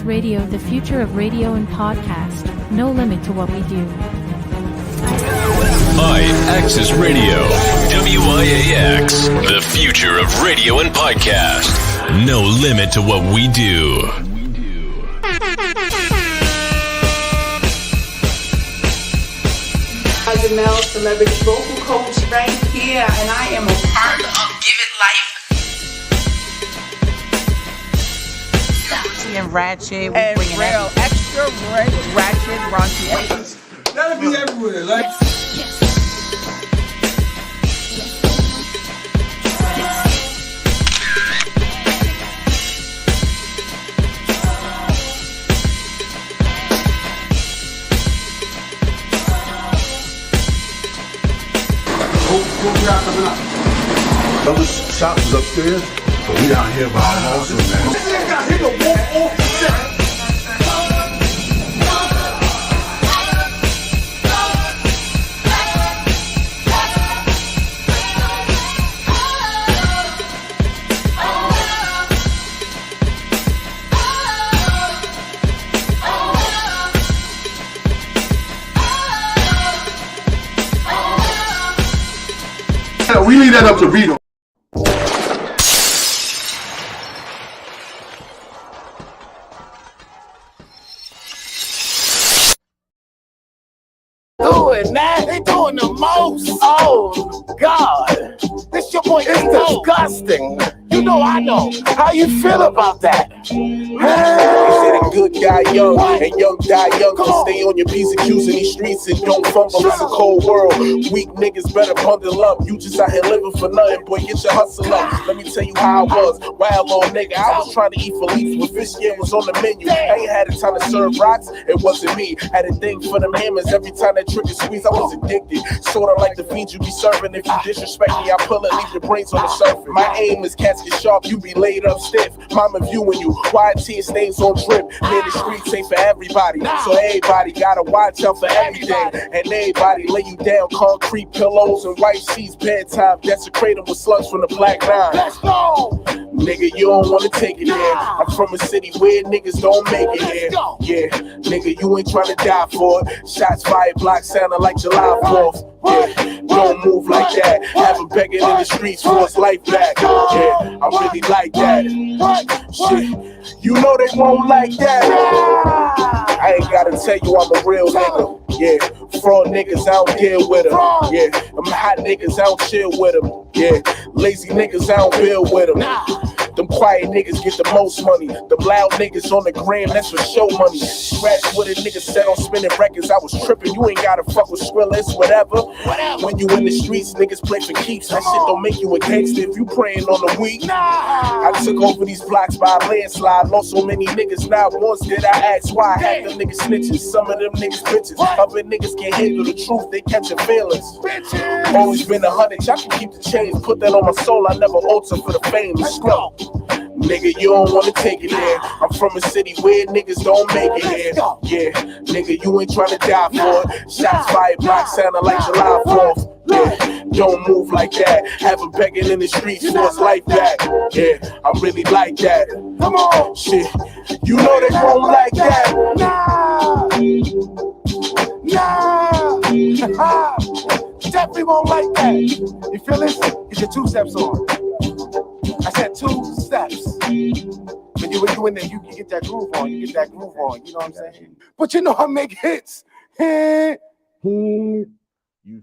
Radio, the future of radio and podcast. No limit to what we do. Access Radio, WIAX, the future of radio and podcast. No limit to what we do. Janelle, celebrity vocal coach right here, and I am a part of Give It Life. And ratchet, and real extra ratchet, raunchy. Let it be everywhere, like. Other shops is upstairs, but we down here by our house, man. We leave that up to Vito. Doing that, they doing the most. Oh God, this your boy. It's disgusting. You know I know. How you feel about that? They say the good die young and young die young. Stay on your P's and Q's in these streets and don't fumble. It's a cold world. Weak niggas better bundle up. You just out here living for nothing, boy. Get your hustle up. Let me tell you how I was. Wild little nigga. I was trying to eat Felice when fish skin was on the menu. I ain't had a time to serve rocks. It wasn't me. Had a thing for them hammers. Every time that trigger squeeze, I was addicted. Sorta like the fiend you be serving. If you disrespect me, I pull it, leave your brains on the surface. My aim is casket sharp. You be laid up stiff. Mama viewing you. YT stains on drip. Man, the streets ain't for everybody. So everybody gotta watch out for everything. And everybody lay you down. Concrete pillows and white sheets. Bedtime. Desecrate them with slugs from the Black Nine. Let's go. Nigga, you don't wanna take it there. I'm from a city where niggas don't make it here. Yeah, nigga, you ain't tryna die for it. Shots fired, block sounding like July 4th. Yeah, don't move like that. Have a begging in the streets for his life back. Yeah, I really like that. Shit, you know they won't like that. I ain't gotta tell you I'm a real nigga. Yeah, fraud niggas, I don't deal with them. Yeah, them hot niggas, I don't chill with them. Yeah, lazy niggas, I don't build with them. Them quiet niggas get the most money. Them loud niggas on the gram, that's for show money. Scratch with a nigga set on spinning records. I was tripping, you ain't gotta fuck with SCRILLA, it's whatever. When you in the streets, niggas play for keeps. That shit don't make you a gangster if you praying on the weak. I took over these blocks by a landslide. Lost so many niggas, not once did I ask why. Half them niggas snitches, some of them niggas bitches. Other niggas can't handle the truth, they catching feelings. Always been 100, y'all can keep the change. Put that on my soul, I never alter for the fame. Let's go. Nigga, you don't wanna take it there. I'm from a city where niggas don't make it here. Yeah, nigga, you ain't tryna die for it. Shots fired, block sounding like July 4th. Yeah, don't move like that. Have a begging in the streets for his life back. Yeah, I really like that. Come on, shit, you know they won't like that. Nah, definitely won't like that. You feel this? Get your 2 steps on. I said 2 steps. When you in there, you can get that groove on. You get that groove on. You know what I'm saying? But you know I make hits. You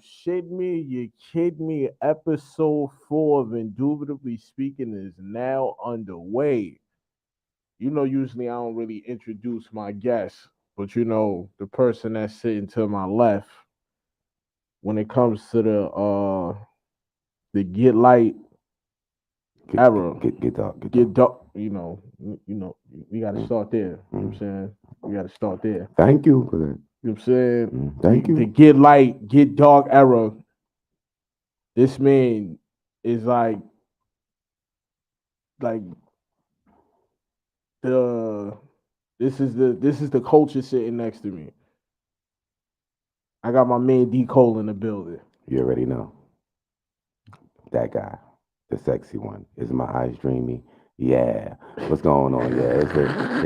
shit me, you kid me. Episode 4 of Indubitably Speaking is now underway. You know, usually I don't really introduce my guests, but you know, the person that's sitting to my left, when it comes to the Get Light era, Get dark. you know, we gotta start there. You know what I'm saying? We gotta start there. Thank you for that. You know what I'm saying? Thank you. The Get Light, Get Dark era. This man is like this is the culture sitting next to me. I got my man D. Cole in the building. You already know. That guy, the sexy one, is my eyes dreamy. Yeah, what's going on? Yeah,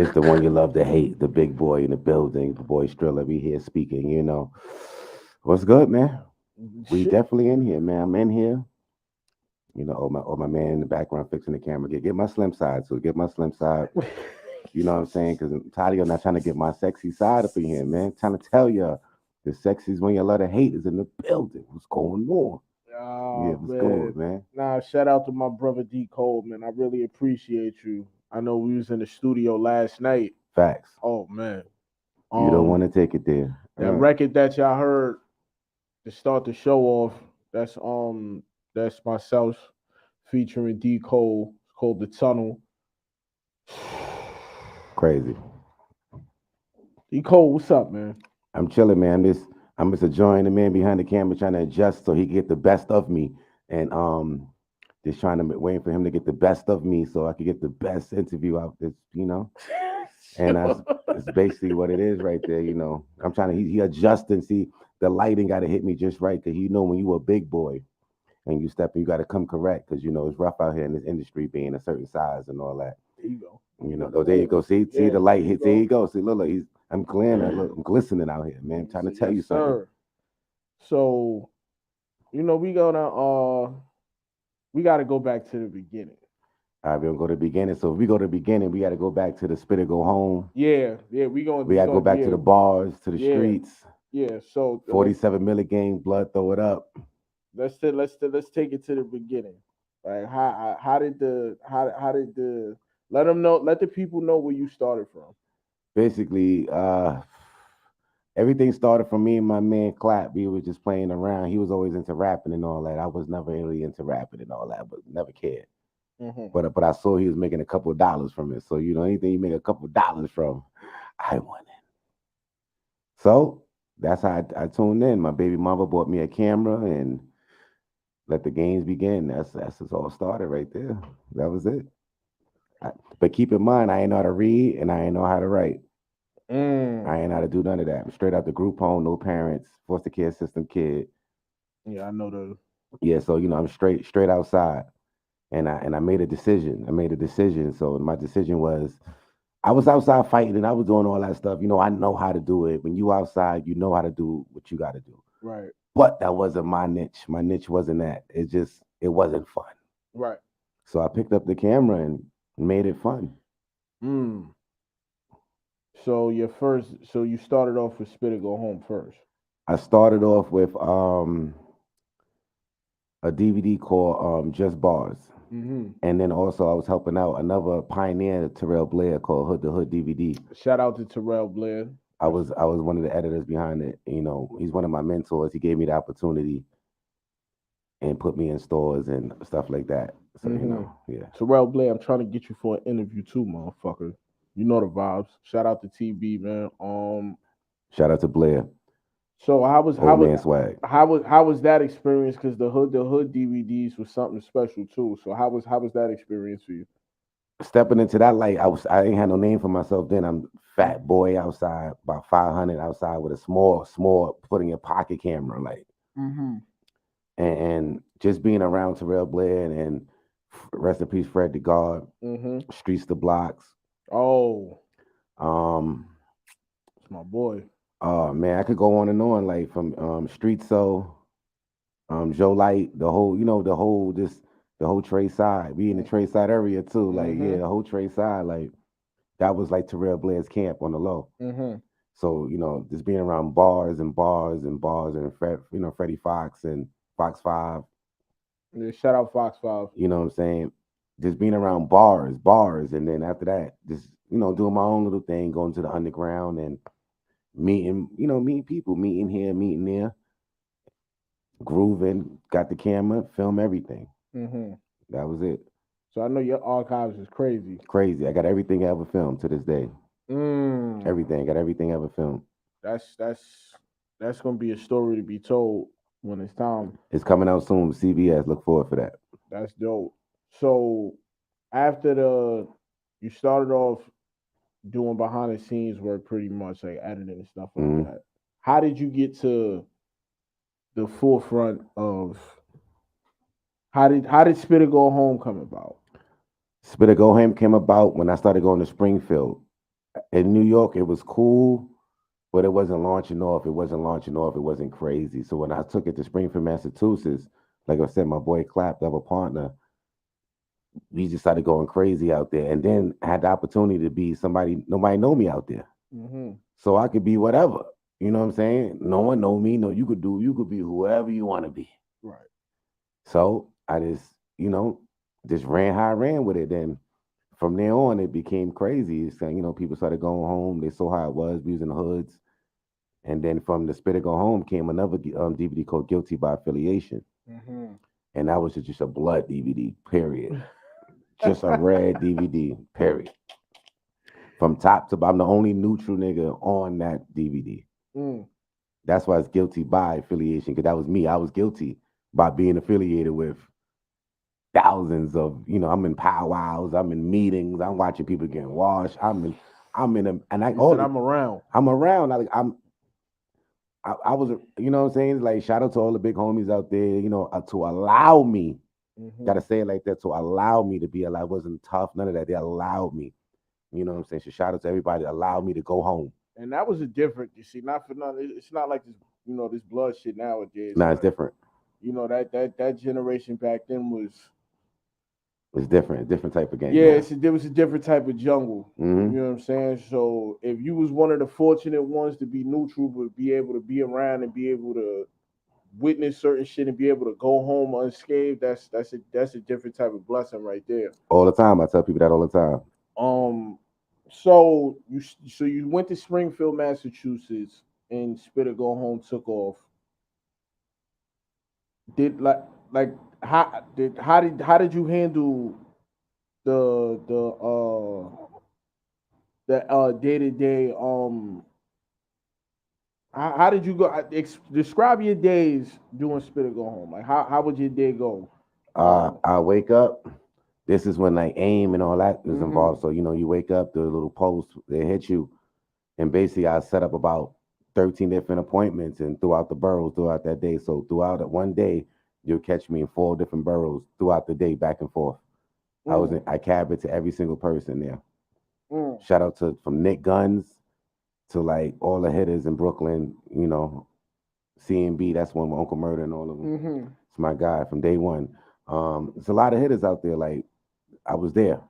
it's the one you love to hate, the big boy in the building, the boy SCRILLA. We here speaking. What's good, man? We Shit. definitely in here, man. I'm in here. My man in the background fixing the camera. Get my slim side, so get my slim side. You know what I'm saying? Because I'm tired of y'all not trying to get my sexy side up in here, man. Trying to tell you, the sexiest one you love to hate is in the building. What's going on? Yeah, Oh what's man. good, man? Nah, shout out to my brother D Cole, man. I really appreciate you. I know we was in the studio last night. Facts. Oh man. You don't want to Um take it there. that record that y'all heard to start the show off, that's myself featuring D Cole. It's called The Tunnel. Crazy. D Cole, what's up, man? I'm chilling, man. I'm just enjoying the man behind the camera trying to adjust so he can get the best of me, and just trying to waiting for him to get the best of me so I could get the best interview out this. And that's basically what it is right there. I'm trying to he adjusting. See, the lighting got to hit me just right because when you a big boy and you step in, you got to come correct because it's rough out here in this industry being a certain size and all that. There you go. Oh, there you go. See Yeah, the light hit. There you go. go. See, look, I'm glaring. Look, I'm glistening out here, man. I'm trying to tell you Yes, something. sir. So, we gotta go back to the beginning. All right, we're gonna go to the beginning. So if we go to the beginning, we got to go back to the spit or go home. Yeah, We got to go back to the bars, to the streets. Yeah, so 47 million blood, throw it up. let's take it to the beginning. Like how did the let the people know where you started from. Basically, everything started from me and my man Clap. We were just playing around. He was always into rapping and all that. I was never really into rapping and all that, but never cared. Mm-hmm. But I saw he was making a couple of dollars from it. So anything you make a couple of dollars from, I want it. So that's how I tuned in. My baby mama bought me a camera and let the games begin. That's just all started right there. That was it. But keep in mind, I ain't know how to read and I ain't know how to write. I ain't know how to do none of that. I'm straight out the group home, no parents, foster care system kid. Yeah, I know the. Yeah, so I'm straight outside, and I made a decision. So my decision was, I was outside fighting and I was doing all that stuff. I know how to do it. When you outside, you know how to do what you got to do. Right. But that wasn't my niche. My niche wasn't that. It wasn't fun. Right. So I picked up the camera and made it fun. So you started off with Spit or Go Home first. I started off with a DVD called Just Bars. Mm-hmm. And then also I was helping out another pioneer, Terrell Blair, called Hood to Hood DVD. Shout out to Terrell Blair. I was one of the editors behind it. He's one of my mentors. He gave me the opportunity and put me in stores and stuff like that. So yeah. Terrell Blair, I'm trying to get you for an interview too, motherfucker. You know the vibes. Shout out to TB, man. Shout out to Blair. So how was swag. how was that experience? Because the hood DVDs was something special too. So how was that experience for you? Stepping into that light, I ain't had no name for myself then. I'm fat boy outside, about 500 outside with a small put in your pocket camera, like. Mm-hmm. And just being around Terrell Blair and rest in peace, Fred the God, Streets the Blocks. Oh, it's my boy. Oh man, I could go on and on, like from Street So, Joe Light, the whole trade side. We in the trade side area too, like the whole trade side, like that was like Terrell Blair's camp on the low. Mm-hmm. So just being around bars and Freddie Fox and Fox 5. Yeah, shout out Fox 5. You know what I'm saying? Just being around bars, and then after that, just doing my own little thing, going to the underground and meeting people, meeting here, meeting there, grooving, got the camera, film everything. Mm-hmm. That was it. So I know your archives is crazy. Crazy. I got everything I ever filmed to this day. Everything. Got everything I ever filmed. That's gonna be a story to be told when it's time. It's coming out soon. CBS. Look forward for that. That's dope. So after you started off doing behind the scenes work, pretty much like editing and stuff like that. How did you get to the forefront of how did Spit or Go Home come about? Spitter Go Ham came about when I started going to Springfield. In New York, it was cool, but it wasn't launching off. It wasn't crazy. So when I took it to Springfield, Massachusetts, like I said, my boy Clap, the other partner, we just started going crazy out there. And then I had the opportunity to be somebody, nobody know me out there. Mm-hmm. So I could be whatever. You know what I'm saying? No one know me. No, you could be whoever you want to be. Right. So I just ran how I ran with it. Then from there on, it became crazy. It's people started going home. They saw how it was. We was in the hoods. And then from the Spitter Go Home came another DVD called Guilty by Affiliation. Mm-hmm. And that was just a blood DVD, period. Just a red DVD, period. From top to bottom, I'm the only neutral nigga on that DVD. Mm. That's why it's Guilty by Affiliation, because that was me. I was guilty by being affiliated with thousands of, I'm in powwows, I'm in meetings, I'm watching people getting washed. I'm around. I'm around. I was, you know what I'm saying? Like, shout out to all the big homies out there, to allow me, gotta say it like that, to allow me to be alive. I wasn't tough, none of that. They allowed me. You know what I'm saying? So shout out to everybody that allowed me to go home. And that was a different, you see, not for nothing. It's not like this, this blood shit nowadays. Nah, it's different. That generation back then was. It's different, a different type of game. Yeah, there was a different type of jungle. Mm-hmm. You know what I'm saying? So if you was one of the fortunate ones to be neutral, but be able to be around and be able to witness certain shit and be able to go home unscathed, that's a different type of blessing right there. All the time, I tell people that all the time. So you went to Springfield, Massachusetts, and Spitter Go Home took off. How did you handle the day-to-day how did you go describe your days doing Spitter Go Home? Like how would your day go? I wake up. This is when like AIM and all that is involved. So you wake up, the little post, they hit you, and basically I set up about 13 different appointments and throughout the boroughs throughout that day. So throughout that one day, you'll catch me in 4 different boroughs throughout the day, back and forth. I cab it to every single person there. Shout out to from Nick Guns to like all the hitters in Brooklyn, CNB, that's one with Uncle Murder and all of them. It's my guy from day one. There's a lot of hitters out there. Like, I was there.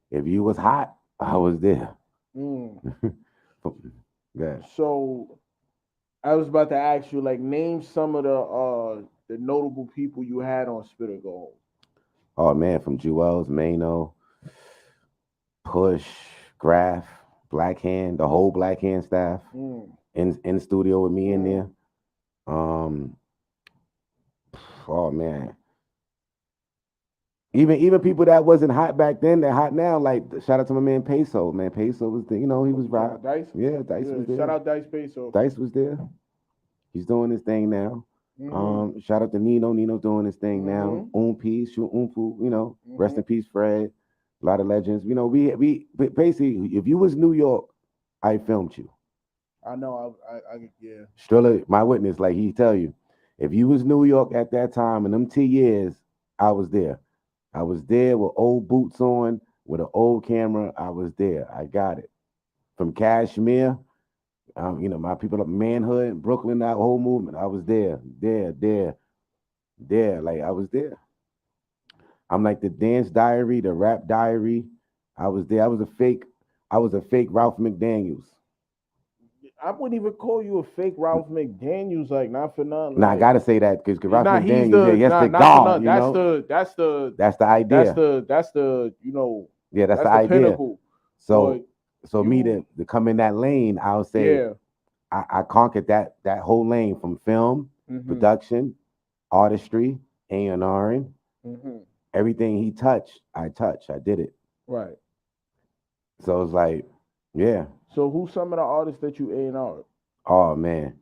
If you was hot, I was there. Yeah. So I was about to ask you, like, name some of the notable people you had on Spitter Go Home. Oh man, from Jewels, Mano, Push, Graf, Black Hand, the whole Black Hand staff in studio with me in there. Oh man. Even people that wasn't hot back then, they're hot now. Like, shout out to my man Peso. Man, Peso was there. He was right. Dice? Yeah, Dice was there. Shout out Dice Peso. Dice was there. He's doing his thing now. Shout out to Nino. Nino's doing his thing now. Peace, Umfu, rest in peace, Fred. A lot of legends. We basically, if you was New York, I filmed you. I know. I yeah. SCRILLA, my witness, like he tell you, if you was New York at that time in them 10 years, I was there. I was there with old boots on, with an old camera. I was there. I got it. From Kashmir, my people up Manhood, Brooklyn, that whole movement. I was there. Like, I was there. I'm like the dance diary, the rap diary. I was there. I was a fake Ralph McDaniels. I wouldn't even call you a fake Ralph McDaniels, like, not for nothing. Nah, like, I gotta say that because Ralph McDaniels, the God, That's the idea. That's the that's the idea. Pinnacle. So me to come in that lane, I'll say I conquered that whole lane from film, production, artistry, A&Ring, everything he touched, I touched. I did it. Right. So it's like, yeah. So who's some of the artists that you A&R? Oh man,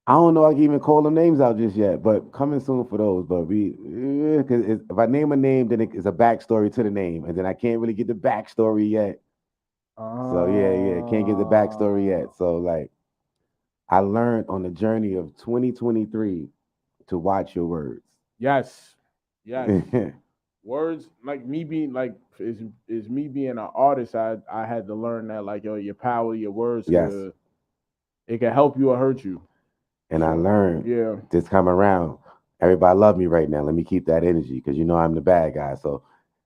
I don't know. I can even call them names out just yet, but coming soon for those. But because if I name a name, then it's a backstory to the name, and then I can't really get the backstory yet. So yeah, can't get the backstory yet. So like, I learned on the journey of 2023 to watch your words. Yes. words like me being like is me being an artist. I had to learn that like yo, your power, your words, Yes. it can help you or hurt you. And I learned Yeah. this time around, everybody love me right now. Let me keep that energy because you know I'm the bad guy. So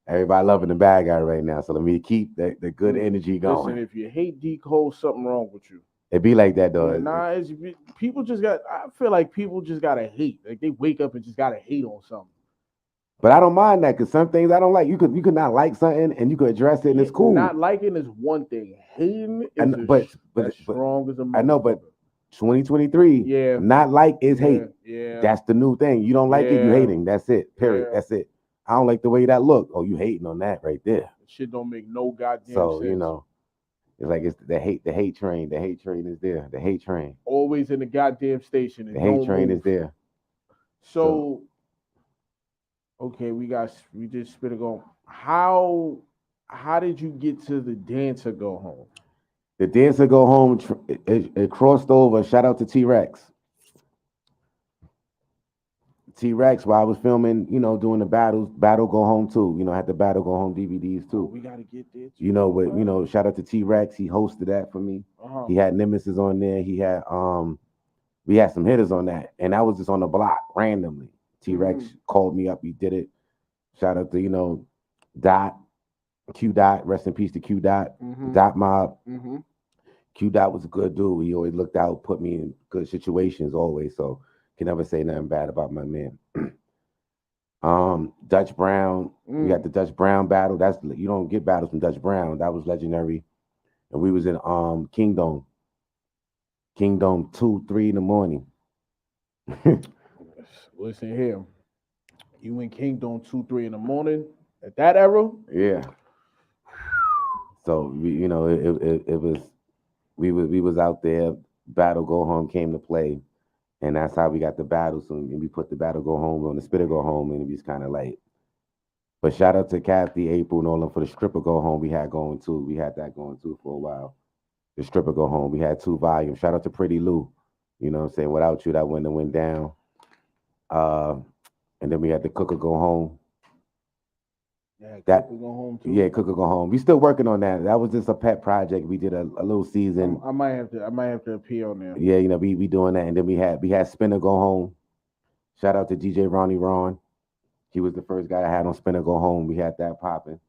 everybody loving the bad guy right now. So let me keep the good energy going. Listen, if you hate D Cole, something wrong with you. It be like that though. Yeah, nah, people just got. I feel like people just gotta hate. Like they wake up and just gotta hate on something. But I don't mind that because some things I don't like. You could not like something and you could address it and it's cool. Not liking is one thing. Hating is but strong as a motherfucker. I know, but 2023, yeah, not like is hate. Yeah, that's the new thing. You don't like it, you hating. That's it. Period. That's it. I don't like the way that look. Oh, you hating on that right there. Shit don't make no goddamn sense. So you know, it's like it's the hate train. The hate train is there. The hate train always in the goddamn station. And the hate train is there. So okay, we just spit it going. How did you get to the Dancer Go Home? The Dancer Go Home, it crossed over. Shout out to T-Rex. T-Rex, while I was filming, you know, doing the Battle Go Home too. You know, I had the Battle Go Home DVDs too. We gotta get there too. You know, shout out to T-Rex. He hosted that for me. He had Nemesis on there. He had we had some hitters on that. And I was just on the block randomly. T-Rex called me up, he did it. Shout out to, you know, Q Dot, rest in peace to Q Dot, Dot Mob. Q Dot was a good dude. He always looked out, put me in good situations always. So can never say nothing bad about my man. Dutch Brown, we got the Dutch Brown battle. That's you don't get battles from Dutch Brown. That was legendary. And we was in Kingdom 2, 3 in the morning. Listen here, you in Kingdom 2, 3 in the morning at that era? Yeah. So we, you know, it was we was out there. Battle Go Home came to play, and that's how we got the battle. So we put the Battle Go Home on the Spitter Go Home, and it was kind of like. But shout out to Kathy, April, and all them for the Stripper Go Home. We had going too. We had that going too for a while. The Stripper Go Home. We had 2 volumes. Shout out to Pretty Lou. You know what I'm saying? Without you, that wouldn't have went down. And then we had the Cooker Go Home. Yeah, Cooker Go Home too. Yeah, Cooker Go Home. We still working on that. That was just a pet project. We did a little season. I might have to appear on there. Yeah, you know, we doing that. And then we had Spinner Go Home. Shout out to DJ Ronnie Ron. He was the first guy I had on Spinner Go Home. We had that popping.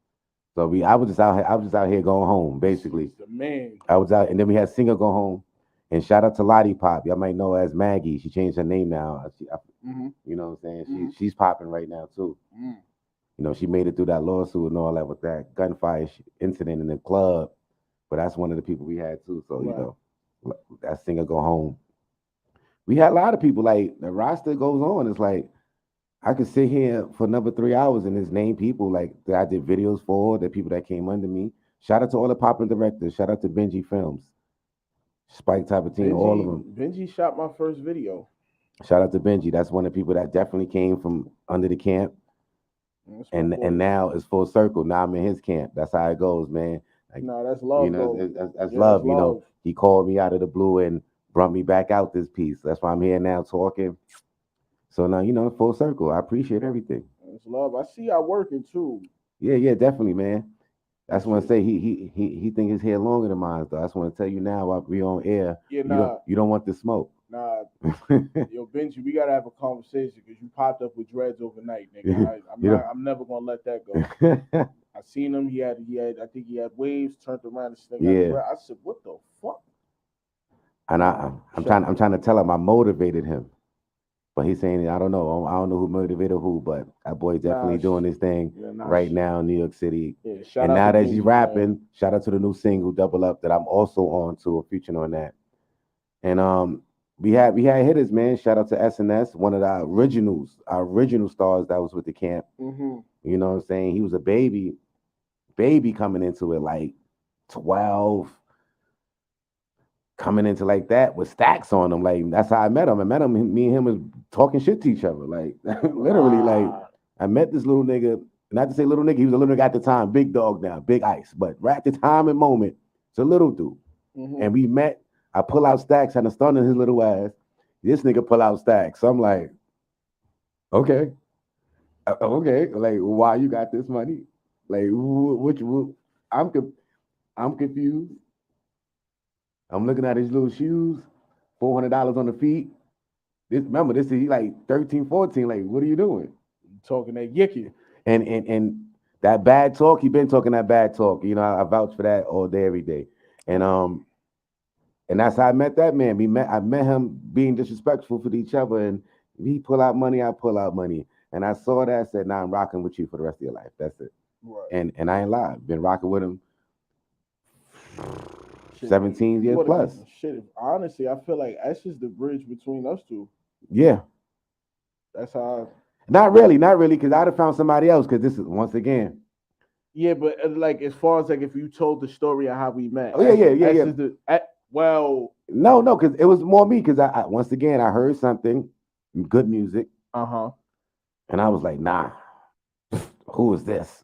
So I was just out here going home, basically. The man. I was out, and then we had Singer Go Home. And shout out to Lottie Pop. Y'all might know her as Maggie. She changed her name now. You know what I'm saying? She's popping right now too. You know, she made it through that lawsuit and all that with that gunfire incident in the club. But that's one of the people we had too. So, you know, that Singer Go Home. We had a lot of people, like the roster goes on. It's like I could sit here for another 3 hours and just name people like that I did videos for, the people that came under me. Shout out to all the popping directors. Shout out to Benji Films. Spike Type of Team, all of them. Benji shot my first video. Shout out to Benji. That's one of the people that definitely came from under the camp. And now it's full circle. Now I'm in his camp. That's how it goes, man. Like, no, that's love. You know, that's love. You know, he called me out of the blue and brought me back out this piece. That's why I'm here now talking. So now, you know, full circle. I appreciate everything. It's love. I see y'all working too. Yeah, definitely, man. That's when I say he think his hair longer than mine, though. I just want to tell you now while we on air. Yeah, you don't want the smoke. Nah, yo, Benji, we gotta have a conversation because you popped up with dreads overnight, nigga. I'm never gonna let that go. I seen him. He had. I think he had waves turned around this thing. Yeah. I said, what the fuck? And I'm trying to tell him I motivated him, but he's saying I don't know. I don't know who motivated who, but that boy definitely doing his thing right now in New York City. Yeah, and now that he's rapping, shout out to the new single Double Up that I'm also on to, featuring on that. And we had hitters, man. Shout out to SNS, one of our original stars that was with the camp. You know what I'm saying? He was a baby coming into it, like 12, coming into like that with stacks on him. Like that's how I met him. Me and him was talking shit to each other. Like literally, like I met this little nigga. Not to say little nigga, he was a little nigga at the time, big dog now, big ice. But right at the time and moment, it's a little dude. And we met. I pull out stacks, had a stun in his little ass. This nigga pull out stacks. So I'm like, okay. Okay, like why you got this money? Like I'm I'm confused. I'm looking at his little shoes, $400 on the feet. Remember, this is like 13, 14. Like, what are you doing? Talking that yicky. And that bad talk, he been talking that bad talk. You know, I vouch for that all day, every day. And that's how I met that man. I met him being disrespectful for each other, and he pull out money, I pull out money. And I saw that, I said, nah, I'm rocking with you for the rest of your life. That's it. Right. And I ain't lied. Been rocking with him Shit, 17 years plus. Shit, honestly, I feel like that's just the bridge between us two. Yeah. That's how. Not really, because I'd have found somebody else. Because this is once again. Yeah, but like as far as like if you told the story of how we met. Oh yeah. Well, no, because it was more me. Because I once again I heard something, good music. And I was like, nah, who is this?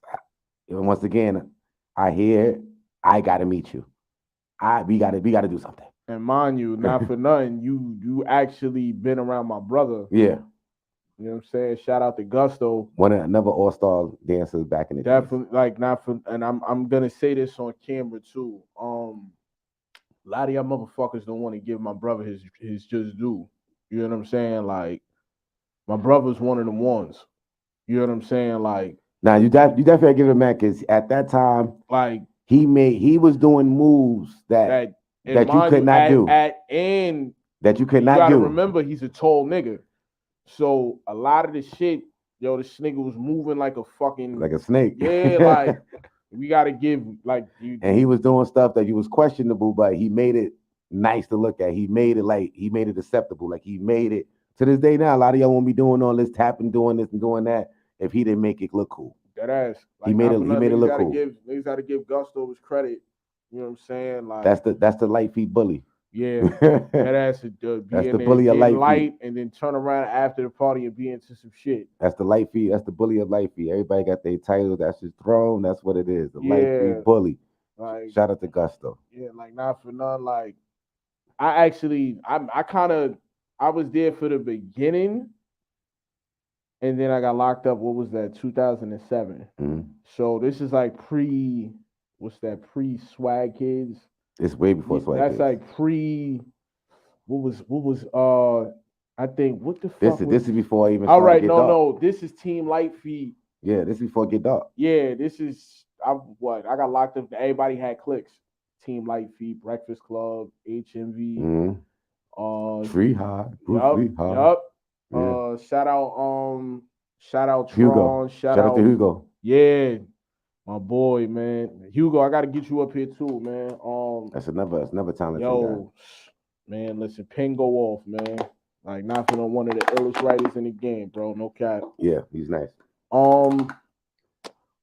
And once again, I hear, I gotta meet you. We gotta do something. And mind you, not for nothing, you actually been around my brother. Yeah. You know what I'm saying? Shout out to Gusto. Another all-star dancer back in the Definitely, like not for, and I'm gonna say this on camera too. A lot of y'all motherfuckers don't want to give my brother his just due. You know what I'm saying? Like, my brother's one of them ones. You know what I'm saying? Like, now you definitely give him that because at that time, like he was doing moves that you could not do. And that you could not do. You gotta remember, he's a tall nigga. So a lot of the shit, yo, this nigga was moving like a fucking like a snake. Yeah, like we gotta give like you. And he was doing stuff that he was questionable, but he made it nice to look at. He made it acceptable. Like he made it to this day now. A lot of y'all won't be doing all this tapping, doing this and doing that if he didn't make it look cool. That ass. Like, he made it look cool. Niggas gotta give Gusto his credit. You know what I'm saying? Like that's the light feet bully. Yeah, that ass to that's the bully of light feet. And then turn around after the party and be into some shit. That's the light feet. That's the bully of light feet. Everybody got their title. That's his throne. That's what it is. The light feet bully. Like, shout out to Gusto. Yeah, like not for none. Like I was there for the beginning, and then I got locked up. What was that? 2007. Mm-hmm. So this is like pre-Swag Kids. It's way before Swag That's Kids. like pre. What was I think what the fuck. This is before I even. All right, no. This is Team Light Feet. Yeah, this is before Get Dark. Yeah, this is I got locked up. Everybody had cliques. Team Light Feet, Breakfast Club, HMV. Mm-hmm. Free High. Yup. Yeah. Shout out Tron. Hugo. Shout out to Hugo. Yeah. My boy, man. Hugo, I gotta get you up here too, man. That's another talented guy. Man, listen, pen go off, man. Like not for one of the illest writers in the game, bro. No cap. Yeah, he's nice.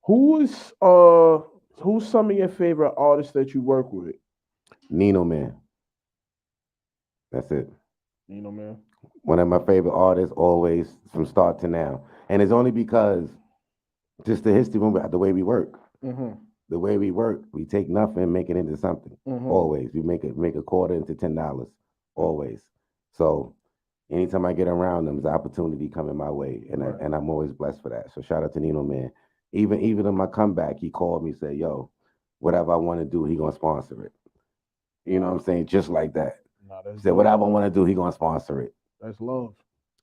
Who's some of your favorite artists that you work with? Nino Man. That's it. Nino Man. One of my favorite artists always from start to now. And it's only because just the history of the way we work. Mm-hmm. The way we work, we take nothing and make it into something. Mm-hmm. Always. We make a quarter into $10. Always. So anytime I get around them, there's an opportunity coming my way. And I'm always blessed for that. So shout out to Nino Man. Even in my comeback, he called me and said, yo, whatever I want to do, he gonna sponsor it. You know what I'm saying? Just like that. He said, whatever I want to do, he gonna sponsor it. That's love.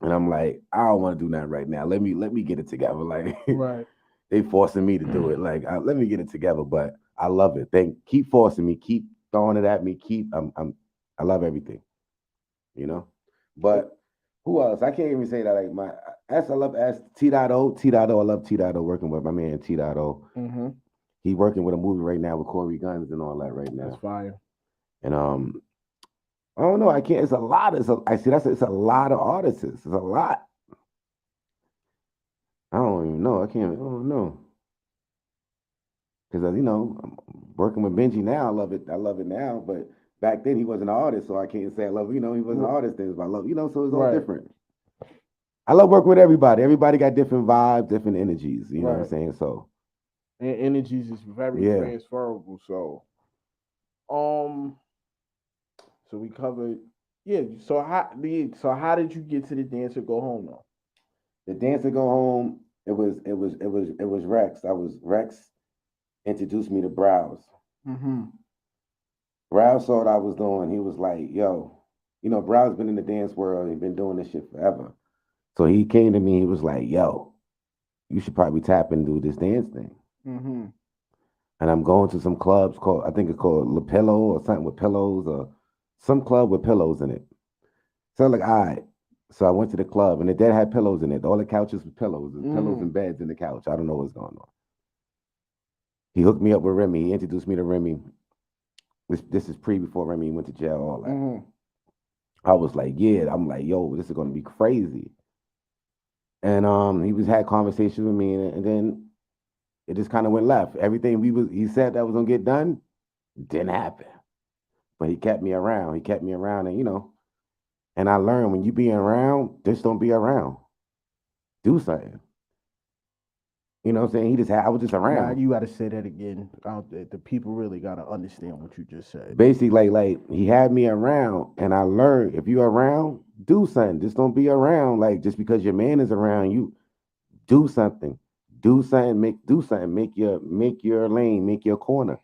And I'm like, I don't want to do that right now. Let me get it together. Like, right. They forcing me to do it. Like, let me get it together. But I love it. Keep forcing me. Keep throwing it at me. I love everything. You know. But who else? I can't even say that. Like I love T.O. I love T.O. working with my man T.O. Mm-hmm. He working with a movie right now with Corey Guns and all that right now. That's fire. And I don't know. I can't. It's a lot. It's a lot of artists. It's a lot. I don't even know. I don't know. Because I'm working with Benji now. I love it now. But back then he wasn't an artist, so I can't say I love. He wasn't an artist then. But I love. So it's all different. I love working with everybody. Everybody got different vibes, different energies. You know what I'm saying? So. And energies is very transferable. So. So we covered. Yeah. So how did you get to the Dancer Go Home though? The Dancer Go Home. It was Rex. Rex introduced me to Browse. Mm-hmm. Browse saw what I was doing. He was like, "Yo, Browse been in the dance world. He been doing this shit forever." So he came to me. He was like, "Yo, you should probably tap into this dance thing." Mm-hmm. And I'm going to some clubs called, I think it's called La Pillow or something with pillows, or some club with pillows in it. So I'm like, all right. So I went to the club and it did have pillows in it. All the couches with pillows. There's pillows and beds in the couch. I don't know what's going on. He hooked me up with Remy. He introduced me to Remy. This is before Remy went to jail, all that. I was like, yeah. I'm like, yo, this is gonna be crazy. And he had conversations with me, and then it just kind of went left. Everything he said that was gonna get done didn't happen. But he kept me around. He kept me around, and and I learned when you be around, just don't be around. Do something. You know what I'm saying? I was just Nah, around. you got to say that again. The people really got to understand what you just said. Basically, like he had me around, and I learned if you're around, do something. Just don't be around like just because your man is around you. Do something. Do something. Do something. Make your lane. Make your corner.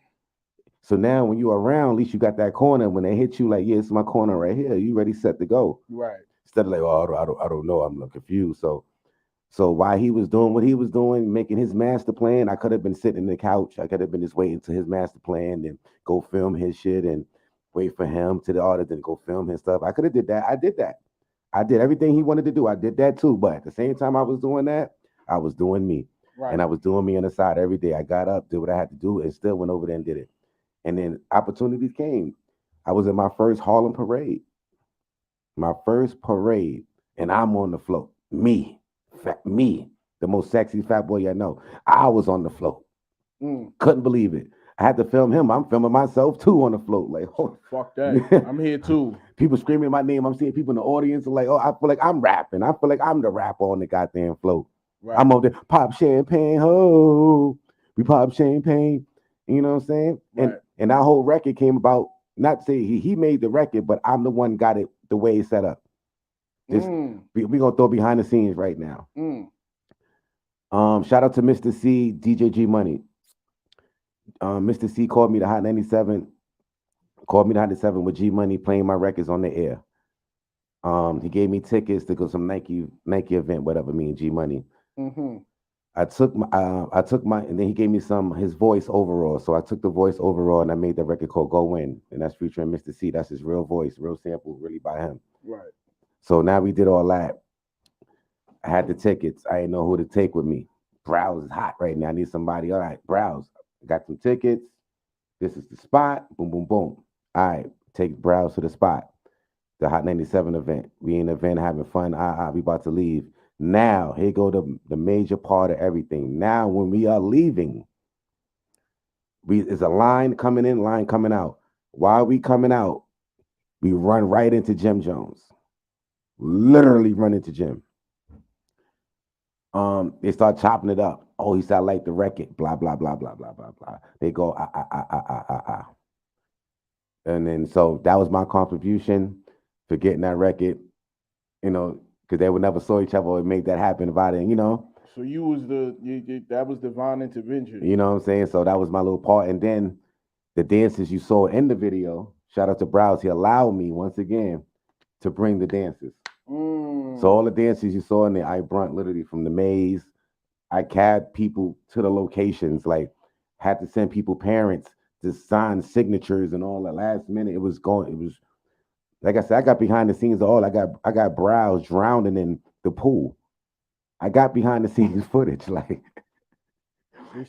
So now when you're around, at least you got that corner. When they hit you, like, yeah, it's my corner right here. You ready, set to go. Right. Instead of like, oh, I don't know. I'm confused. So while he was doing what he was doing, making his master plan, I could have been sitting in the couch. I could have been just waiting to his master plan and go film his shit and wait for him to the artist and go film his stuff. I could have did that. I did that. I did everything he wanted to do. I did that too. But at the same time I was doing that, I was doing me. Right. And I was doing me on the side every day. I got up, did what I had to do, and still went over there and did it. And then opportunities came. I was in my first Harlem parade. My first parade. And I'm on the float. Me, the most sexy fat boy I know. I was on the float. Couldn't believe it. I had to film him. I'm filming myself too on the float. Like, oh, fuck that. I'm here too. People screaming my name. I'm seeing people in the audience are like, oh, I feel like I'm rapping. I feel like I'm the rapper on the goddamn float. Right. I'm over there, pop champagne, ho. We pop champagne. You know what I'm saying? Right. And that whole record came about, not to say he made the record, but I'm the one got it the way it's set up. We're gonna throw behind the scenes right now. Shout out to Mr. C, DJ G Money. Mr. C called me to Hot 97. Called me to Hot 97 with G Money playing my records on the air. He gave me tickets to go to some Nike event, whatever. Me and G Money. I took my, and then he gave me his voice overall. So I took the voice overall and I made that record called Go In, and that's featuring Mr. C. That's his real voice, real sample, really by him. Right. So now we did all that. I had the tickets. I didn't know who to take with me. Browse is hot right now. I need somebody. All right, Browse. I got some tickets. This is the spot. Boom, boom, boom. All right, take Browse to the spot. The Hot 97 event. We in the event having fun. We about to leave. Now, here go the major part of everything. Now, when we are leaving, there's a line coming in, line coming out. While we coming out, we run right into Jim Jones. Literally run into Jim. They start chopping it up. Oh, he said, I like the record. Blah, blah, blah, blah, blah, blah, blah. They go, And then, so that was my contribution for getting that record, because they would never saw each other or make that happen about it, So you was that was divine intervention. You know what I'm saying? So that was my little part. And then the dances you saw in the video, shout out to Browse, he allowed me once again to bring the dances. So all the dances you saw in there, I brought literally from the maze. I cabbed people to the locations, like had to send people parents to sign signatures and all that last minute. It was like I said, I got behind the scenes of all. I got Browse drowning in the pool. I got behind the scenes footage. Like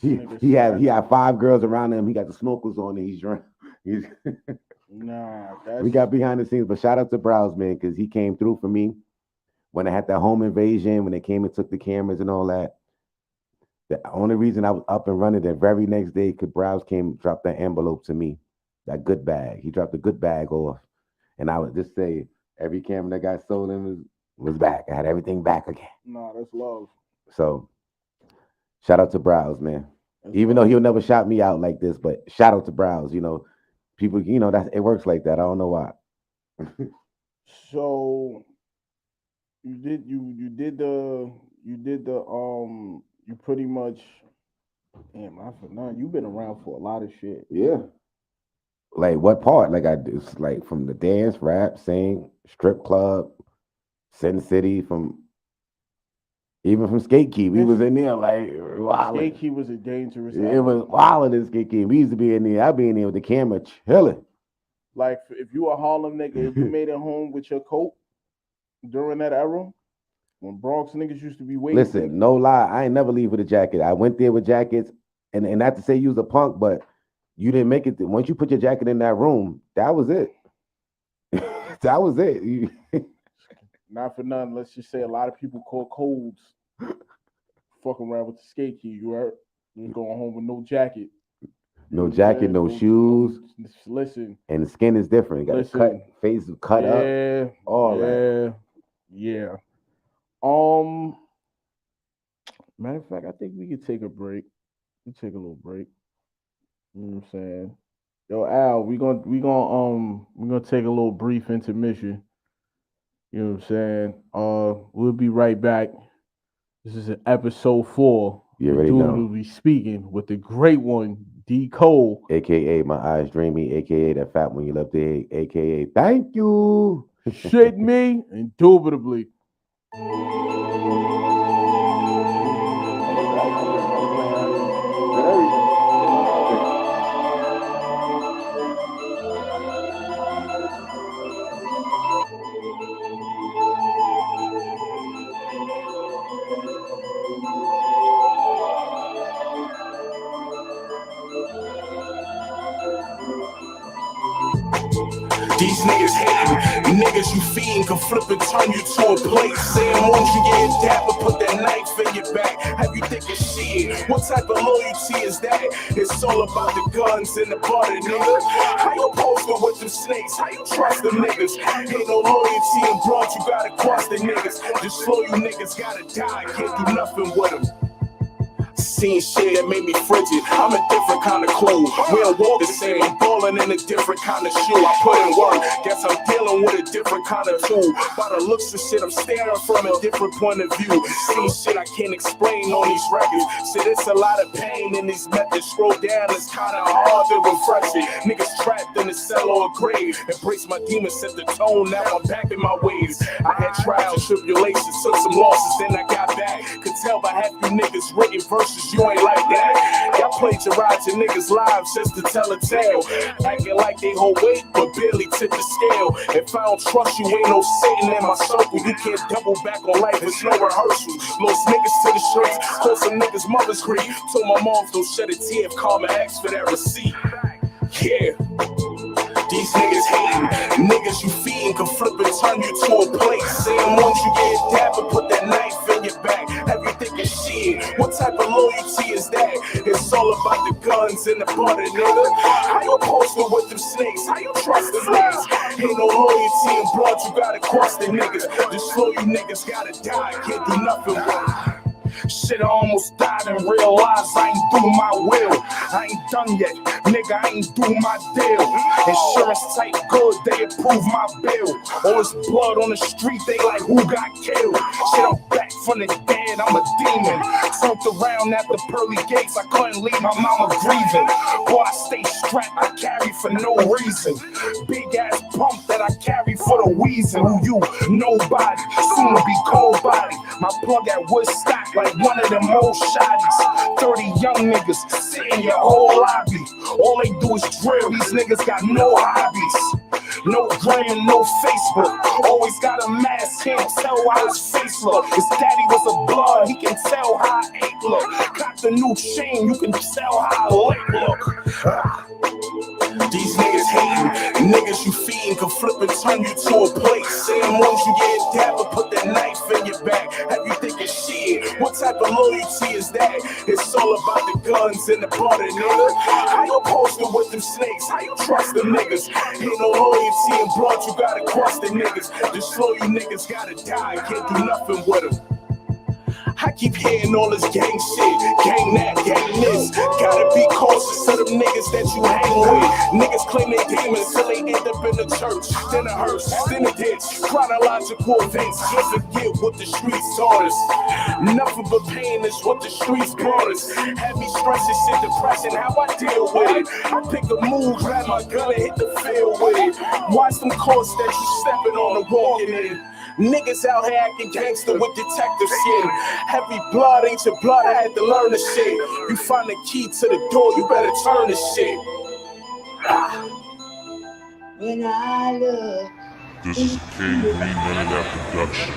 he had 5 girls around him. He got the snorkels on and he's drunk. We got behind the scenes, but shout out to Browse, man, because he came through for me when I had that home invasion, when they came and took the cameras and all that. The only reason I was up and running the very next day, because Browse came, dropped that envelope to me, that good bag. He dropped the good bag off. And I would just say, every camera that got stolen was back. I had everything back again. No, that's love. So, shout out to Browse, man. Even though he'll never shout me out like this, but shout out to Browse. People, it works like that. I don't know why. So, you did you pretty much, damn, I forgot. You've been around for a lot of shit. Yeah. Like what part? Like it's like from the dance, rap, sing, strip club, Sin City, even from Skate Key. We was in there like wild. Skate Key was a dangerous. It was wild in Skate Key. We used to be in there. I'd be in there with the camera chilling. Like if you a Harlem nigga, if you made it home with your coat during that era, when Bronx niggas used to be waiting. Listen, no lie, I ain't never leave with a jacket. I went there with jackets, and not to say you was a punk, but you didn't make it. Once you put your jacket in that room, that was it. That was it. Not for nothing. Let's just say a lot of people call codes fucking around with the Skate Key. You heard? You going home with no jacket. No jacket, no shoes. Listen. And the skin is different. You got to cut, face cut up. All that. Yeah. Matter of fact, I think we could take a break. We take a little break. You know what I'm saying? Yo, Al, we're gonna take a little brief intermission. You know what I'm saying? We'll be right back. This is episode 4. You already know. We'll be speaking with the great one, D. Cole. AKA My Eyes Dreamy, AKA That Fat One You Love to Hate, AKA Thank You. Shit me, indubitably. These niggas hating, niggas you feeding can flip and turn you to a plate. Saying once you get dapper, put that knife in your back. Have you thinking shit? What type of loyalty is that? It's all about the guns and the butter, nigga. How you posted with them snakes? How you trust them niggas? Ain't no loyalty in blood, you gotta cross the niggas. Just slow you niggas gotta die, can't do nothing with them. Seen shit that made me frigid. I'm a different kind of clue. We don't walk the same. I'm ballin' in a different kind of shoe. I put in work. Guess I'm dealing with a different kind of tool. By the looks of shit, I'm staring from a different point of view. Seen shit I can't explain on these records. Shit, it's a lot of pain in these methods. Scroll down, it's kinda hard to refresh it. Niggas trapped in a cell or a grave. Embrace my demons, set the tone. Now I'm back in my ways. I had trials, tribulations, took some losses, then I got back. Could tell by half you niggas written verses. You ain't like that. Y'all plagiarize your niggas' lives just to tell a tale. Acting like they hold weight, but barely tip the scale. If I don't trust you, ain't no sitting in my circle. You can't double back on life, it's no rehearsal. Lost niggas to the streets, called some niggas mother's grief. Told my moms don't shed a tear if karma asks for that receipt. Yeah. These niggas hating, niggas you feeding can flip and turn you to a plate. Saying once you get dapper, put that knife in your back. Have you thinking shit? What type of loyalty is that? It's all about the guns and the butter, nigga. How you posted with them snakes? How you trust them niggas? Ain't no loyalty in blood, you gotta cross the niggas. Just slow you niggas gotta die, can't do nothing with it. Shit, I almost died and realized I ain't do my will. I ain't done yet, nigga, I ain't do my deal. Insurance type good, they approve my bill. All this blood on the street, they like, who got killed? Shit, I'm back from the dead, I'm a demon. Turned around at the pearly gates, I couldn't leave my mama grieving. Boy, I stay strapped, I carry for no reason. Big ass pump that I carry for the wheezing. Who you? Nobody, soon to be cold body. My plug at Woodstock like one of them old shotties. 30 young niggas sit in your whole lobby. All they do is drill, these niggas got no hobbies. No gram, no Facebook. Always got a mask, can't tell how his face look. His daddy was a blood, he can tell how I ate look. Got the new chain, you can tell how I leg look. These niggas hating, niggas you feeding can flip and turn you to a plate. Saying once you get dapper, put that knife in your back. Have you thinking shit? What type of loyalty is that? It's all about the guns and the butter, nigga. How you posted with them snakes? How you trust them niggas? Ain't no loyalty in blood, you gotta cross the niggas. Just slow you niggas gotta die, can't do nothing with them. I keep hearing all this gang shit, gang that, gang this. Gotta be cautious of them niggas that you hang with. Niggas claim they demons till they end up in the church, then a hearse, then a ditch. Chronological events, you forget what the streets taught us. Nothing but pain is what the streets brought us. Heavy stress and shit, depression, how I deal with it. I pick a move, grab my gun and hit the field with it. Watch them courts that you stepping on and walking in. Niggas out here acting gangster with detective skin. Heavy blood ain't your blood, I had to learn the shit. You find the key to the door, you better turn the shit. When I look. This is a King Green None of That production.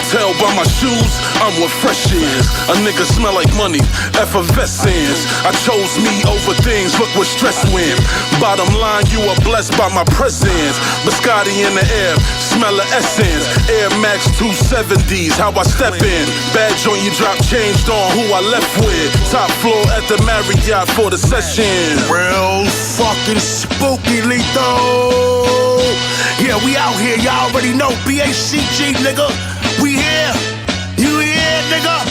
Tell by my shoes, I'm what fresh is. A nigga smell like money, effervescence. I chose me over things, look what stress win. Bottom line, you are blessed by my presence. Biscotti in the air, smell of essence. Air Max 270s, how I step in. Badge on you drop, changed on who I left with. Top floor at the Marriott for the session. Real fucking spooky, lethal. Yeah, we out here, y'all already know. BACG, nigga. We here, you here, nigga.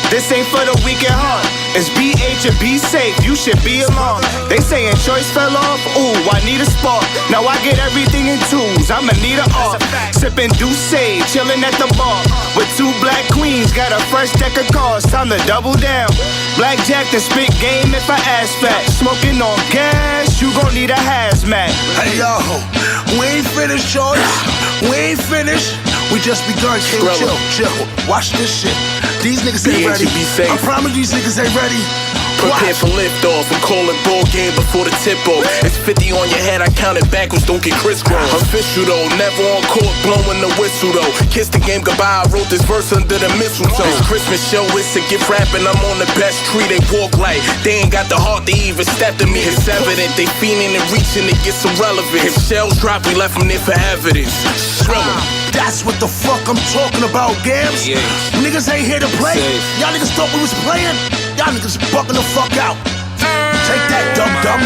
This ain't for the weak at heart. It's BH and be safe, you should be along. They saying choice fell off, ooh, I need a spark. Now I get everything in twos, I'ma need a art. Sippin' Douce, chillin' at the bar with two black queens, got a fresh deck of cards, time to double down. Blackjack to spit game if I ass fat. Smoking on gas, you gon' need a hazmat. Hey yo, we ain't finished, shorty. We ain't finished. We just begun, King. Chill. Watch this shit. These niggas ain't ready. I promise these niggas ain't ready. Prepare for liftoff. I'm calling ball game before the tip off. It's 50 on your head, I count it backwards, don't get crisscross. Official though, never on court, blowing the whistle though. Kiss the game goodbye, I wrote this verse under the mistletoe. This Christmas show, it's a gift wrapping, I'm on the best tree. They walk like they ain't got the heart to even step to me. It's evident they fiending and reaching to get some relevance. If shells drop, we left them there for evidence. SCRILLA. That's what the fuck I'm talking about, Gams. Yeah. Niggas ain't here to play. Y'all niggas thought we was playing. Y'all niggas bucking the fuck out. Take that, dum-dum.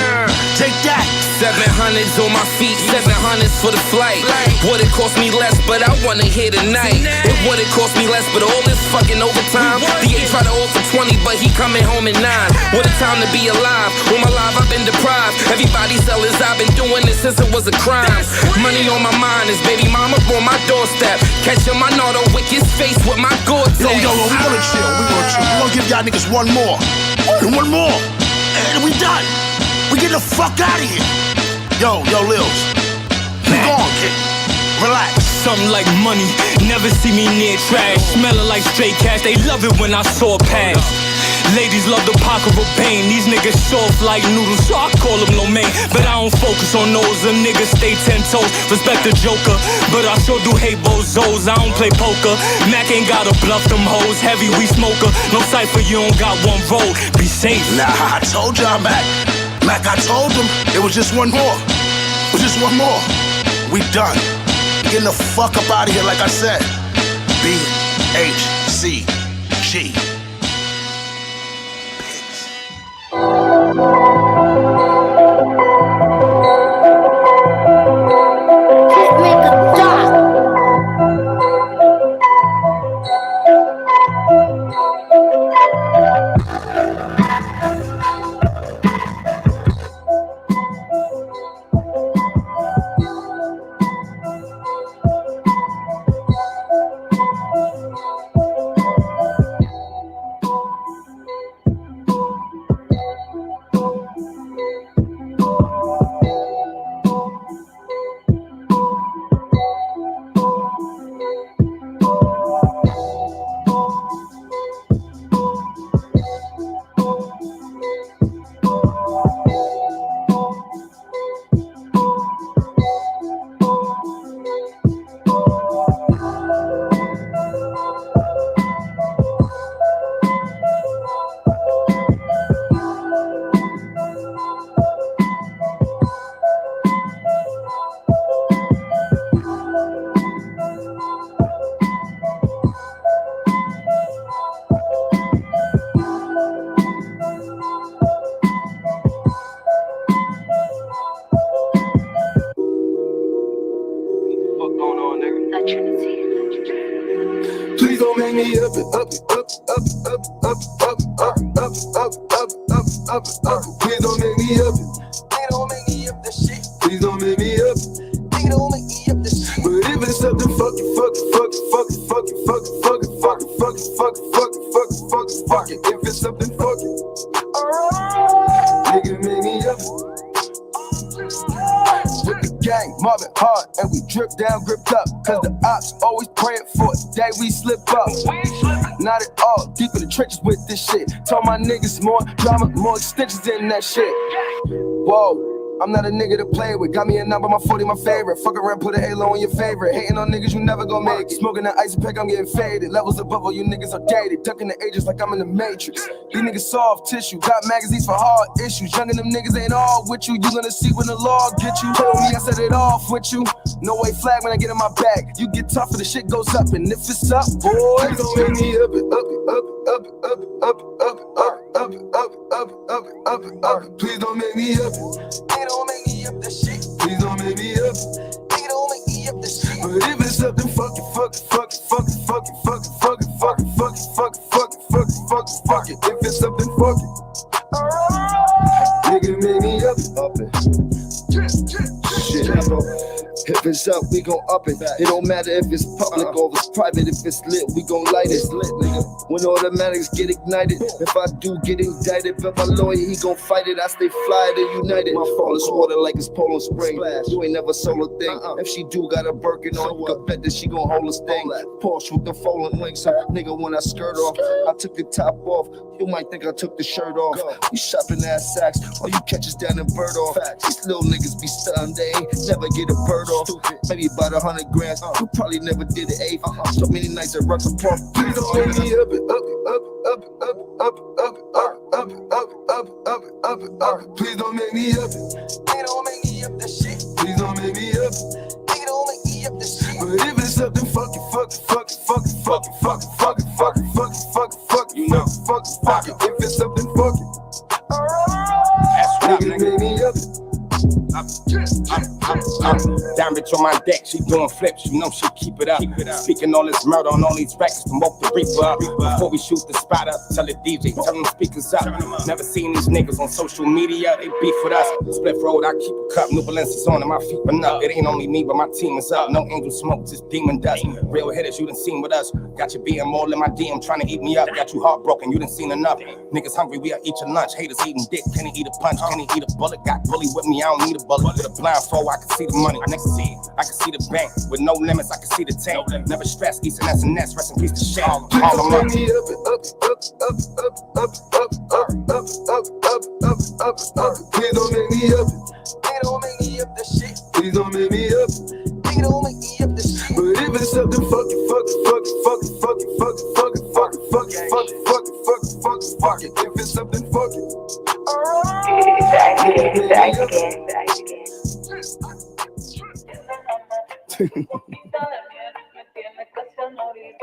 Take that. 700s on my feet, 700s for the flight. Would it cost me less, but I wanna hear tonight. It would've cost me less, but all this fucking overtime. DA tried to offer 20, but he coming home at 9. What a time to be alive. All my life I've been deprived. Everybody sellers, I've been doing this since it was a crime. Money on my mind is baby mama on my doorstep. Catching my Nardo with his face with my Gore-Tex. Yo, we gonna chill. We gonna give y'all niggas one more. One more. And we done. We get the fuck out of here. Yo, Lils. Keep on, kid. Relax. Something like money, never see me near trash. Smelling like straight cash, they love it when I saw pass. Ladies love the pocket of pain. These niggas soft like noodles, so I call them lo mein. But I don't focus on those, the niggas stay 10 toes. Respect the joker, but I sure do hate bozos. I don't play poker, Mac ain't gotta bluff them hoes. Heavy, we smoker, no cipher, you don't got one roll. Be safe. Nah, I told y'all, Mac. Mac, I told them it was just one more. It was just one more. We done. Getting the fuck up out of here, like I said. BHCG. don't make me up it, up it, up, up, up, up, up, up, up, up, up, up, up, up. Please don't make me up it. Nigga, don't make me up that shit. Please don't make me up it. Nigga, don't make me up that shit. But if it's something, fuck it, fuck it, fuck it, fuck it, fuck it, fuck it, fuck it, fuck it, fuck it, fuck it, fuck it, fuck it, fuck it, fuck it. If it's something, fuck it. Nigga, make me up it. With the gang, Marvin hard, and we drip down, gripped up. Cause the ops always praying for a day we slip up. Not at all, deep in the trenches with this shit. Told my niggas more drama, more extensions in that shit. Whoa. I'm not a nigga to play with. Got me a number, my 40, my favorite. Fuck around, put a halo on your favorite. Hating on niggas, you never gon' make it. Smoking that icy pack, I'm getting faded. Levels above all you niggas are dated. Ducking the ages like I'm in the Matrix. These niggas soft tissue. Got magazines for hard issues. Young and them niggas ain't all with you. You gonna see when the law get you. Told me I set it off with you. No way flag when I get in my bag. You get tougher, the shit goes up. And if it's up, boys, don't make me up it, up it, up it, up it, up it, up it, up it, up it, up it, up it, up it, up it, up it. Please don't make me up it. Don't make me up that shit. Please don't make me up. Nigga, don't make me up that shit. But if it's something, fuck it, fuck it, fuck it, fuck it, fuck it, fuck it, fuck it, fuck it, fuck it, fuck it, fuck it, fuck it, fuck it, fuck it. If it's something, fuck it. Nigga, make me up it. Shit, if it's up, we gon' up it. It don't matter if it's public or if it's private. If it's lit, we gon' light it. When automatics get ignited, if I do get indicted, but my lawyer, he gon' fight it. I stay fly to united. My fall is water like it's Poland Spring. You ain't never sold a thing. If she do got a Birkin on, you can bet that she gon' hold a sting. Porsche with the falling wings. Nigga, when I skirt off, I took the top off. You might think I took the shirt off. You shopping ass sacks, all you catch is down in bird off. These little niggas be stunned, they ain't never get a bird off. Maybe about 100 grams, you probably never did an eighth. So many nights at Rucker Park. Please don't make me up it, up it, up it, up it, up it, up it, up it, up it, up it, up it, up it, up it, up it. Please don't make me up it. Nigga, don't make me up that shit. Please don't make me up it. Nigga, don't make me up that shit. But if it's something, fuck it, fuck it, fuck it, fuck it, fuck it, fuck it, fuck it, fuck it, fuck it, fuck it, fuck it, you know, fuck it, fuck it. If it's something, fuck it. That's what nigga, make me up it. Down bitch on my deck, she doing flips, you know she keep it up. Speaking all this murder on all these records, promote the reaper up. Before we shoot the spot up, tell the DJ, tell them speakers up. Never seen these niggas on social media, they beef with us. Split road, I keep a cup, New Balances on and my feet been up. It ain't only me, but my team is up. No angel smoke, just demon dust. Real hitters, you done seen with us. Got you being more in my DM, trying to eat me up. Got you heartbroken, you done seen enough. Niggas hungry, we are eating lunch. Haters eating dick, can he eat a punch? Can he eat a bullet? Got bully with me, I don't need a bullet. With a blindfold, I can see the money. Next to see, I can see the bank. With no limits, I can see the tank. Never stress, East and S&S, rest in peace to shame. All them up. Me up, up, up, up, up, up, up, up, up, up, up, up, up, up. Please don't make me up. Nigga, don't make me up that shit. Please don't make me up. Nigga, don't make me up that shit. But if it's something, fuck it, fuck it, fuck it, fuck it, fuck it, fuck it, fuck it, fuck it, fuck it, fuck it, fuck it, fuck it, fuck it, fuck it. If it's something, fuck it.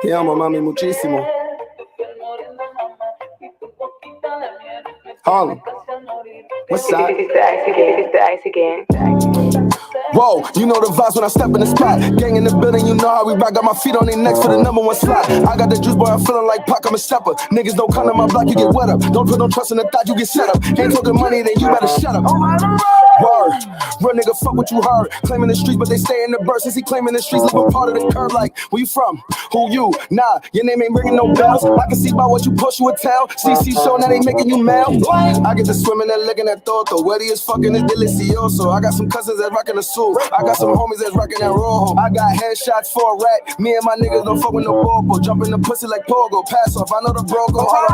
Te amo, mami, muchísimo. Harlem, what's that? It's the ice again. Whoa, you know the vibes when I step in the spot. Gang in the building, you know how we rock. Got my feet on their necks for the #1 slot. I got the juice, boy, I'm feeling like Pac, I'm a stepper. Niggas don't come to my block, you get wet up. Don't put no trust in the thought, you get set up. Ain't talking money, then you better shut up. Word, real nigga, fuck what you heard. Claiming the streets, but they stay in the burst. Since he claiming the streets, live a part of the curb. Like, where you from? Who you? Nah, your name ain't ringing no bells. I can see by what you push, you a tell. CC show, now they making you mad. I get to swimming and licking that thought. The wetty is fucking is delicioso. I got some cousins that rockin' the suit. I got some homies that's rockin' that rojo. I got headshots for a rack. Me and my niggas don't fuck with no bobo. Jump in the pussy like pogo. Pass off, I know the bro go hard.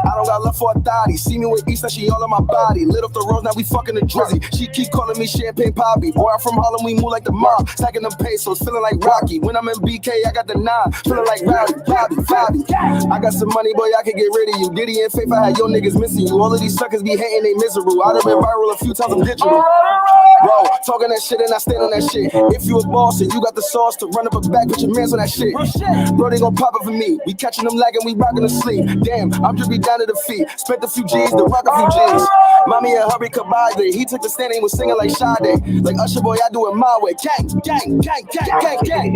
I don't got love for a thotty. See me with East and she all on my body. Lit up the rose, now we fucking the drizzy. She keep calling me Champagne Poppy. Boy, I'm from Harlem, we move like the mob. Stacking them pesos, feeling like Rocky. When I'm in BK, I got the 9. Feeling like Rowdy, Bobby. I got some money, boy, I can get rid of you. Diddy and Faith, I had your niggas missing you. All of these suckers be hating, they miserable. I done been viral a few times, I'm digital. Bro, talking that shit and I stand on that shit. If you a boss and you got the sauce to run up a back, put your mans on that shit. Bro, they gon' pop it for me. We catching them lagging, we rocking to sleep. Damn, I'm drippy down to the feet. Spent a few G's to rock a few G's. Mommy and hurry Kabade. He took the stand and he was singing like Sade. Like Usher, boy, I do it my way. Gang, gang, gang, gang, gang, gang.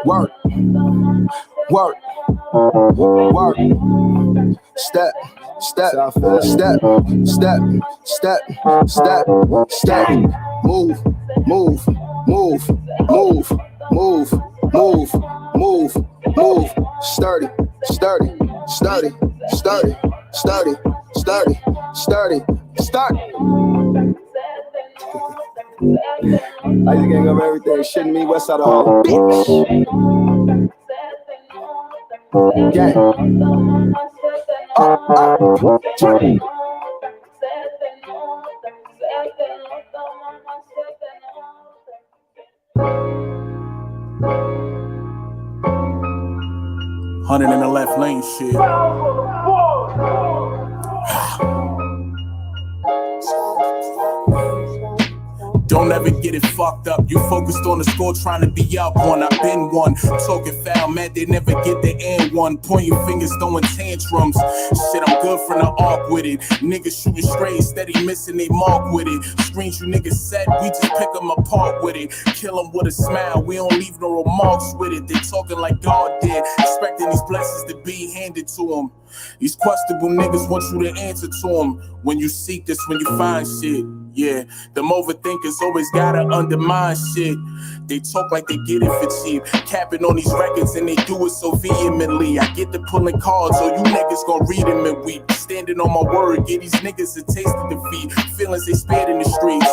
Work. Work. Work. Step. Step. Step. Step. Step. Step. Step. Move. Move. Move. Move. Move. Move. Move. Move. Sturdy. Sturdy. Sturdy. Sturdy. Sturdy. Sturdy. Sturdy. Start. I just gang up everything. Shitting me west side of all. Bitch. Gang. Johnny. 100 in the left lane shit. Don't ever get it fucked up. You focused on the score, trying to be up one. I've been one. Talking foul, man, they never get the end one. Pointing fingers, throwing tantrums. Shit, I'm good from the arc with it. Niggas shooting straight, steady missing they mark with it. Screens you niggas set, we just pick them apart with it. Kill them with a smile, we don't leave no remarks with it. They talking like God did, expecting these blessings to be handed to them. These questionable niggas want you to answer to them. When you seek this, when you find shit. Yeah, them overthinkers always gotta undermine shit. They talk like they get it for cheap, capping on these records and they do it so vehemently. I get to pulling cards, so you niggas gon' read them and weep. Standing on my word, get these niggas a taste of defeat. Feelings they spared in the streets.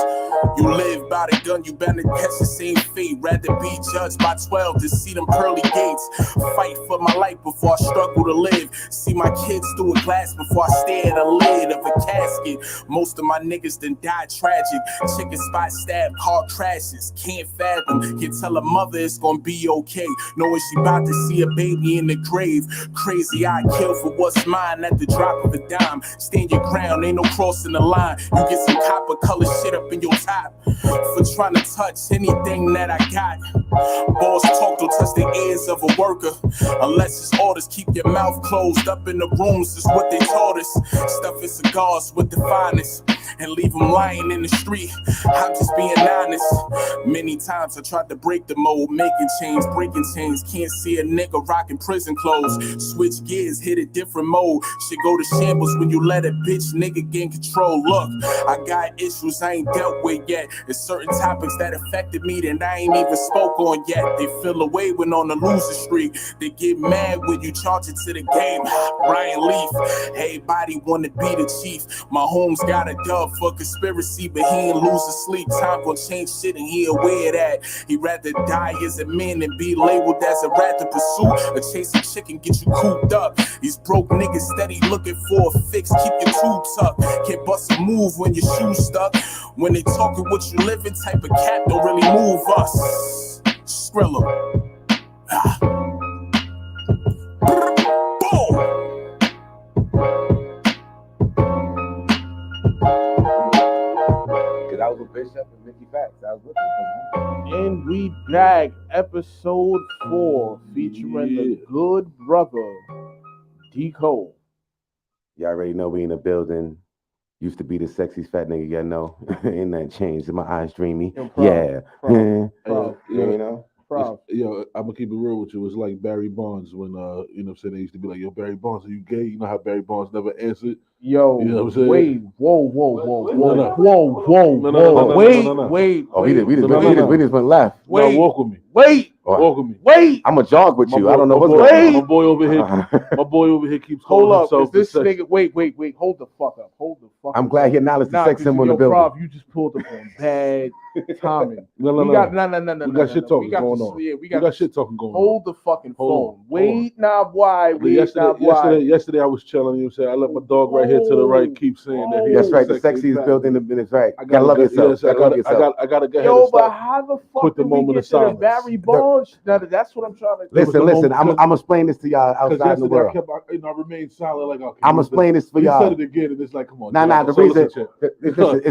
You live by the gun, you better catch the same fate. Rather be judged by 12 to see them pearly gates. Fight for my life before I struggle to live. See my kids through a glass before I stare at a lid of a casket. Most of my niggas done died tragic. Chicken spot stab, car crashes. Can't fathom, can tell a mother it's gonna be okay, knowing she about to see a baby in the grave. Crazy, I kill for what's mine at the drop of a dime. Stand your ground, ain't no crossing the line. You get some copper color shit up in your top for trying to touch anything that I got. Boss talk, don't touch the ears of a worker unless it's orders. Keep your mouth closed up in the rooms is what they taught us. Stuffing cigars with the finest and leave them lying in the street. I'm just being honest. Many times I tried to break the mold, making chains, breaking chains. Can't see a nigga rocking prison clothes. Switch gears, hit a different mode. Shit go to shambles when you let a bitch nigga gain control. Look, I got issues I ain't dealt with yet. There's certain topics that affected me that I ain't even spoke on yet. They feel away when on the loser streak. They get mad when you charge it to the game. Ryan Leaf, everybody wanna be the chief. My home's got a dub for conspiracy, but he ain't losing sleep. Time gon' change shit and he aware of that. He'd rather die as a man than be labeled as a rat to pursue. A chasing chicken get you cooped up. These broke niggas steady looking for a fix. Keep your tube tucked. Can't bust a move when your shoes stuck. When they talking what you living, type of cat don't really move us. SCRILLA. Boom. I was with Bishop and Mickey Facts. I was with them. And we back, episode 4, featuring the good brother, D. Cole. Y'all already know we in the building. Used to be the sexiest fat nigga, y'all know. Ain't that changed. My eyes dreamy. Yeah. Proud. You know? Proud. Yo, I'm gonna keep it real with you. It's like Barry Bonds when you know what I'm saying, they used to be like, yo, Barry Bonds, are you gay? You know how Barry Bonds never answered? Yo, you know what I'm saying? Wait, whoa. Wait. Oh, we just went left. Wait, no, walk with me. Wait. Walk with me. Wait. I'm a jog with you. Boy, I don't know what's going going on. on. My boy over here keeps Hold calling up. himself Is this the sex. nigga? Wait. Hold the fuck up. I'm glad he acknowledged the sex symbol in the building. Prof, you just pulled up on bad timing. No. We got shit talking going on. We got shit talking going on. Hold the fucking phone. Wait, now why? Yesterday I was chilling. You know what I'm saying? I let my dog right here to the right keep saying that. That's right. The sexiest building in the minute. Right. Gotta love yourself. Yes, I gotta go ahead. Yo, but how the fuck did we get to the Barry Bonds? That's what I'm trying to. Listen. I'm explaining this to y'all outside in the world. I remained silent. Like, I'm explaining this for y'all. He said it again, and it's like, come on. Nah. The reason it's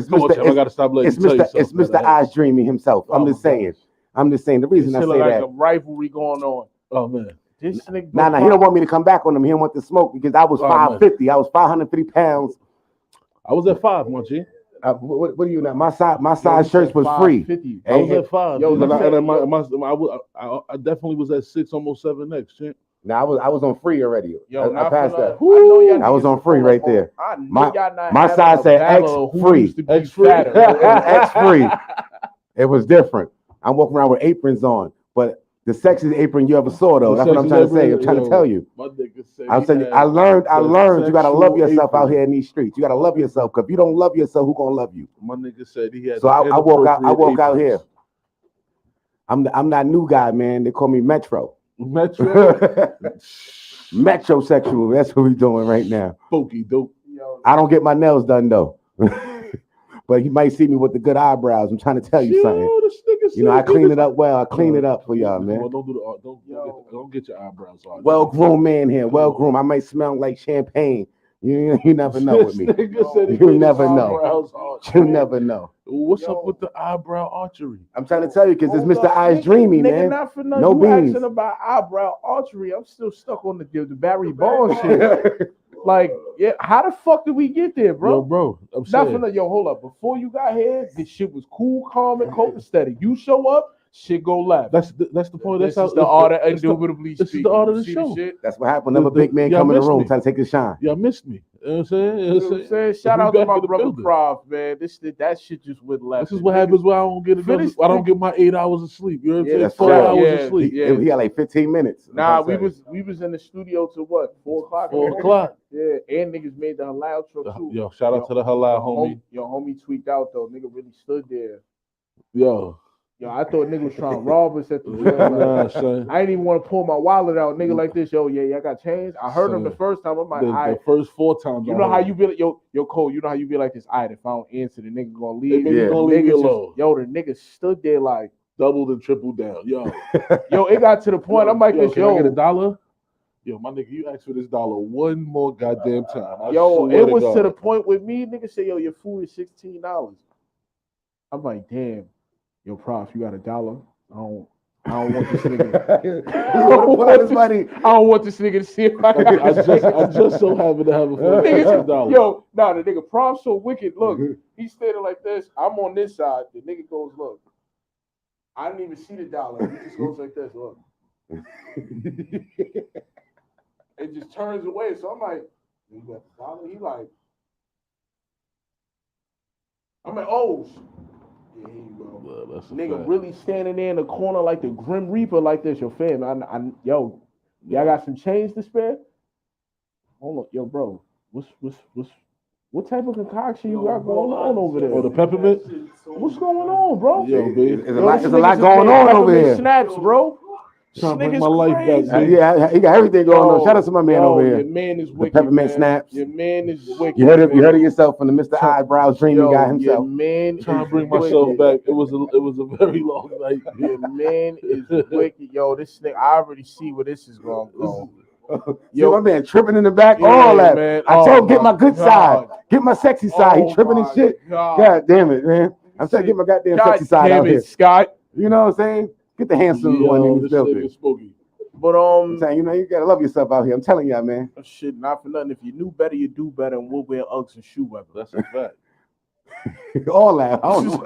I gotta stop letting you tell yourself. It's Mr. Eyes Dreamy himself. I'm just saying. The reason I say like that. A rivalry going on. Oh man. This nigga. Nah. He don't want me to come back on him. He don't want the smoke because I was 550. I was 550 pounds. I was at 5, my G. What do you know? My size shirts was free. I was at 5. Yo, I definitely was at 6, almost 7X. Champ. Now I was on free already. Yo, I passed that. I was on free right there. My size size said X free. X free. X free. It was different. I'm walking around with aprons on, but the sexiest apron you ever saw, though. That's what I'm trying to say. I'm trying to tell you. I'm saying I learned. You gotta love yourself out here in these streets. You gotta love yourself, because if you don't love yourself, who gonna love you? My nigga said he had. So I walk out here. I'm that new guy, man. They call me Metro. Metrosexual. That's what we doing right now. Spooky dope. I don't get my nails done though. But you might see me with the good eyebrows. I'm trying to tell you something. You know, I clean it up well. I clean it up for y'all, man. Don't get your eyebrows on. Well-groomed man here. Well-groomed. I might smell like champagne. You never know with me. You never know. You never know. What's up with the eyebrow archery? I'm trying to tell you, because it's Mr. Eyes Dreamy, man. Not for nothing. No you beans. asking about eyebrow archery. I'm still stuck on the Barry Bonds shit. Like, yeah, how the fuck did we get there, bro? Yo, bro, I'm Not saying. for nothing. Yo, hold up. Before you got here, this shit was cool, calm, and copacetic. You show up, shit go left. That's the point. This is the art of Indubitably This is the art of the show. That's what happened. Another big man come in the room trying to take his shine. Y'all missed me. You know what I'm saying? Shout out to my brother Prof, man. That shit just went left. This is what happens when I don't get I don't get my 8 hours of sleep. You know what I'm saying? 4 hours of sleep. He had like 15 minutes. Nah, we was in the studio till what? 4 o'clock. 4 o'clock. Yeah, and niggas made the halal truck too. Yo, shout out to the halal homie. Homie tweaked out though. Nigga really stood there. Yo, I thought nigga was trying to rob us at the joint. I didn't even want to pull my wallet out, nigga, like this. Yo, I got change. I heard him the first time. I'm like, the first 4 times. You know how you be like, yo, Cole. You know how you be like this. All right, if I don't answer, the nigga gonna leave. Gonna leave me alone. Yo, the nigga stood there like doubled and tripled down. Yo, it got to the point. I'm like this. Can I get $1? Yo, my nigga, you asked for this $1 one more goddamn time. It was to the point with me. Nigga say, yo, your food is $16. I'm like, damn. Yo, Prof, you got $1? I don't want this nigga. I don't want this nigga to see if I just so happen to have a $16. Yo, nah, the nigga Prof so wicked. Look, he's standing like this. I'm on this side. The nigga goes, look. I didn't even see the $1. He just goes like this. Look. It just turns away. So I'm like, you got the $1? He like, I'm like, oh. Yeah, here you go. That's nigga really standing there in the corner like the Grim Reaper like this. Yo, fam, y'all got some change to spare? Hold on, yo, bro. What type of concoction you got going on over there? Oh, the peppermint? What's going on, bro? Yo, baby. There's a lot going on over here. Snaps, bro. Trying to bring my life back. Yeah, he got everything going on. Shout out to my man over here. Your man is wicked. The peppermint snaps. Your man is wicked. You heard it yourself from the Mr. Eyebrows Dreamy guy himself. Your man trying to bring myself back. It was a very long night. Your man is wicked. Yo, this nigga, I already see where this is going to go. Yo, my man tripping in the back, all that. Man. I told him, get my good side, get my sexy side. He tripping and shit. God damn it, man. I'm trying to get my goddamn sexy side out here. Scott. You know what I'm saying? Get the handsome one in this building. But I'm saying, you gotta love yourself out here. I'm telling y'all, man. Shit, not for nothing. If you knew better, you do better, and we'll wear Uggs and shoe weather. That's a fact. All that. I don't know.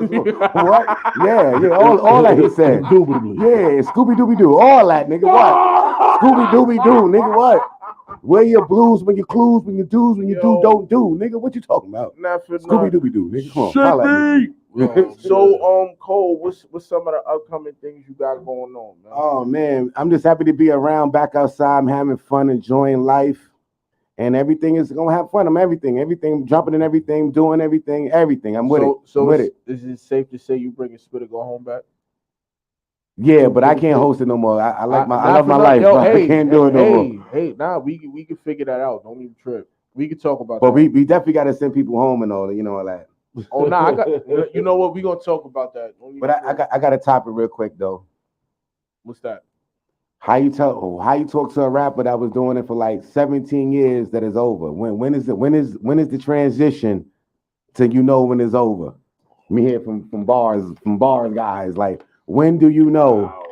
What? Yeah. All that he said. Indubitably. Yeah, Scooby Dooby Doo. All that, nigga. What? Scooby Dooby Doo, nigga. What? Where your blues, when you clues, when you do's, when you do, don't do, nigga. What you talking about? Not for Scooby Dooby Doo, nigga. Come on. So, Cole, what's some of the upcoming things you got going on, man? Oh man, I'm just happy to be around, back outside. I'm having fun, enjoying life, and everything is gonna have fun. I'm everything, jumping in everything, doing everything. I'm with it. So with it. Is it safe to say you bringing Spitter Go Home back? Yeah, but I can't host it no more. I love my life. Yo, I can't do it no more. Hey, we can figure that out. Don't even trip. We can talk about that. But we definitely got to send people home and all that, all that. Oh, nah, you know what? We gonna talk about that. But I got a topic real quick though. What's that? How you talk to a rapper that was doing it for like 17 years that is over? When is the transition to when it's over? Me hear from bars guys, like, when do you know? Wow.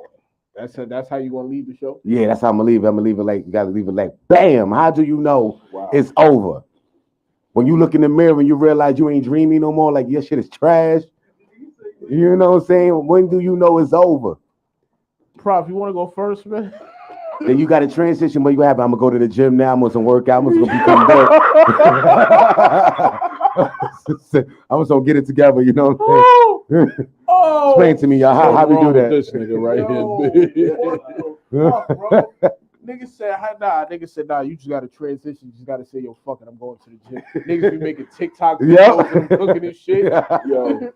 That's how you gonna leave the show? Yeah, that's how I'm gonna leave it. I'm gonna leave it like, you gotta leave it like bam. How do you know it's over? when you look in the mirror and you realize you ain't dreaming no more, like your shit is trash. You know what I'm saying? When do you know it's over? Prof, you want to go first, man? Then you got to transition. What you have? I'm gonna go to the gym now. I'm gonna work out. I'm gonna become better. I'm just gonna get it together. You know what I'm saying? Explain to me, y'all. How we do that? This nigga right here. Nigga said, nah, you just gotta transition. You just gotta say, yo, fuck it, I'm going to the gym. Niggas be making TikTok videos and cooking and shit. Yo,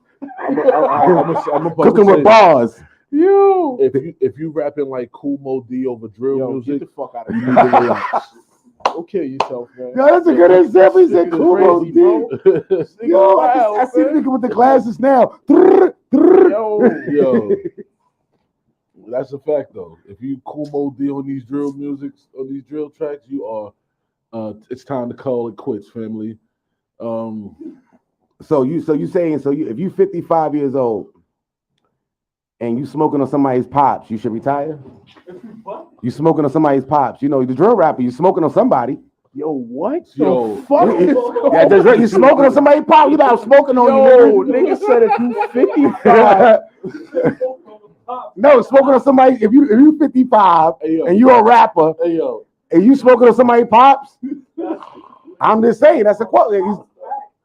I'm cooking with bars. You. If you rapping like Kool Moe Dee over drill music, get the fuck out of here. Go kill yourself, man. Yo, that's a good example. He said Kool Moe Dee. Yo, I see the nigga with the glasses now. Yo. That's a fact though. If you Kool Moe Dee on these drill musics, on these drill tracks, you are it's time to call it quits, family. So you saying if you 55 years old and you smoking on somebody's pops, you should retire? You smoking on somebody's pops. You know, the drill rapper, you smoking on somebody. Yo, what? Yo, fuck? Yeah, you smoking on somebody's pop. You not smoking on you. Nigga said if you 55. No, smoking on somebody. If you 55 and you a rapper, and you smoking on somebody's pops, I'm just saying that's a quote.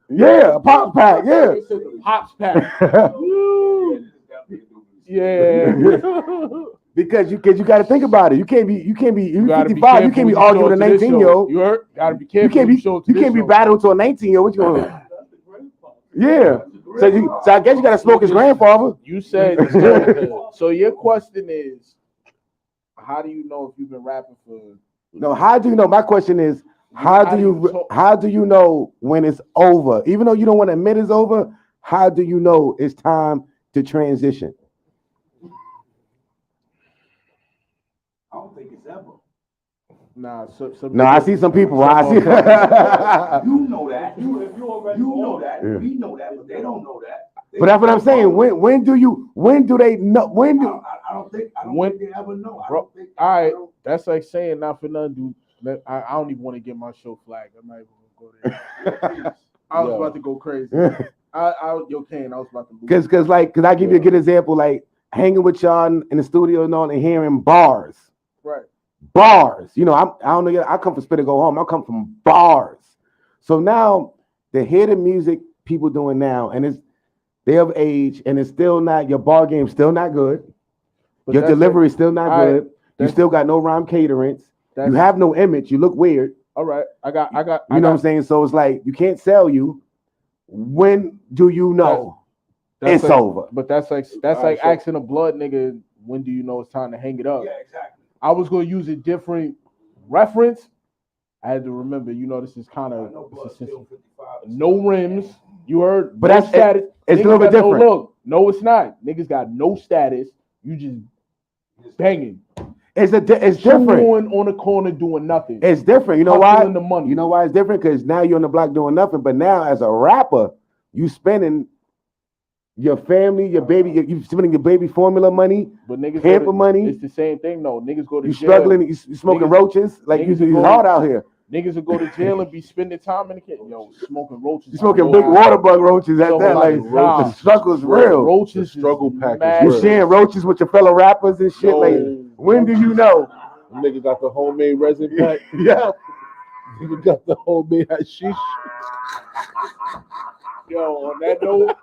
Yeah, a pop pack. Yeah, pops pack. Yeah. Because you got to think about it. You can't be you 55. You can't be arguing with a 19-year-old. You heard? Gotta be careful. You can't be battling to a 19-year-old. What you gonna? Yeah. So I guess you got to smoke his grandfather. You said so. Your question is, how do you know if you've been rapping for? No, how do you know? My question is, how do you know when it's over? Even though you don't want to admit it's over, how do you know it's time to transition? I don't think it's ever. Nah, I see some people. I see. You know that. You know that. Yeah. We know that, but they don't know that. But that's what I'm saying. When do they know? I don't think they ever know. All right, that's like saying not for nothing, dude. I don't even want to get my show flagged. I'm not even gonna go there. I was about to go crazy. Yo, Kane, I was about to lose. Cause I give you a good example, like hanging with y'all in the studio and all, and hearing bars. Right. Bars. You know, I don't know. I come from Spit and Go Home. I come from bars. So now to hear the music people doing now, and they're of age, and it's still not, your bar game's still not good. But your delivery is still not good. You still got no rhyme caterings. You have no image. You look weird. All right. I got. You know what I'm saying? So it's like you can't sell you. When do you know it's over? But that's like asking a blood nigga, when do you know it's time to hang it up? Yeah, exactly. I was gonna use a different reference. I had to remember, this is kind of no rims. You heard, but no that's status. It's a little bit different. No, it's not. Niggas got no status. You just banging. It's different. On the corner doing nothing. It's different. You know why? The money. You know why it's different? Because now you're on the block doing nothing. But now as a rapper, you spending your family, your baby, you spending your baby formula money, but niggas pamper money. It's the same thing, though. Niggas go to you jail. Struggling. You smoking roaches. Like you hard out here. Niggas will go to jail and be spending time in the kitchen. Yo, smoking roaches. You smoking big water bug roaches at that. Like the struggle's real. Roaches, the struggle pack. You sharing roaches with your fellow rappers and shit. Like, when do you know? Nigga got the homemade resin pack. Yeah. Nigga got the homemade hashish. Yo, on that note,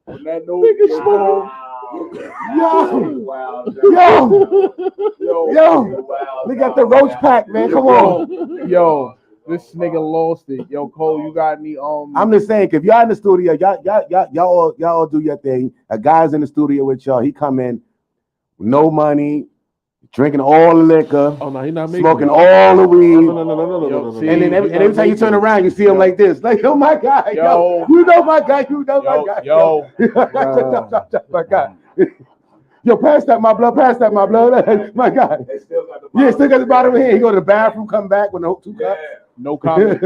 nigga smoke. Yo, they got the roach pack, man. Come on. Yo, this nigga lost it. Yo, Cole, you got any I'm just saying, if y'all in the studio, y'all do your thing. A guy's in the studio with y'all. He come in, no money, drinking all the liquor. Oh no, he not making smoking all the weed. No. And then every time you turn around, you see him like this. Like, oh my God, yo, you know my guy, my guy. Yo, my God. Yo, pass that, my blood. My God. Yeah, still got the bottom of his head. He go to the bathroom, come back with no 2 cups. No comment.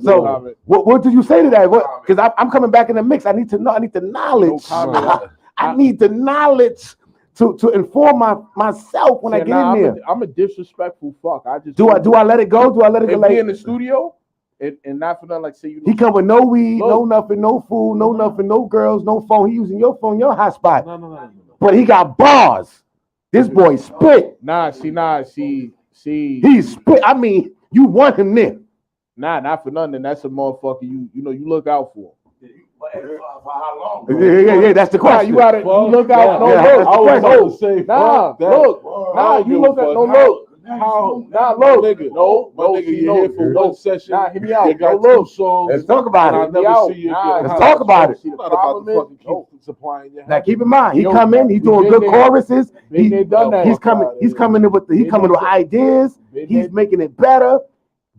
So, what did you say to that? Because I'm coming back in the mix. I need to know. I need the knowledge. I need the knowledge to inform myself when I get in there. I'm a disrespectful fuck. I just do I let it go? Do I let it go? Like, be in the studio. And not for nothing, like say you. He come with no weed, no nothing, no food, no nothing, no girls, no phone. He using your phone, your hotspot. No. But he got bars. This boy spit. See. He spit. I mean, you want him there. Not for nothing. That's a motherfucker. You look out for. For how long? Yeah. That's the question. You gotta look out. No, look. You look at no look. Look, nigga. No, nigga, you're here for one session. Hit me out. You got 2 songs. Let's talk about it. Let's talk about it. Now keep in mind, he come in, he's doing good choruses. He's coming with ideas. He's making it better.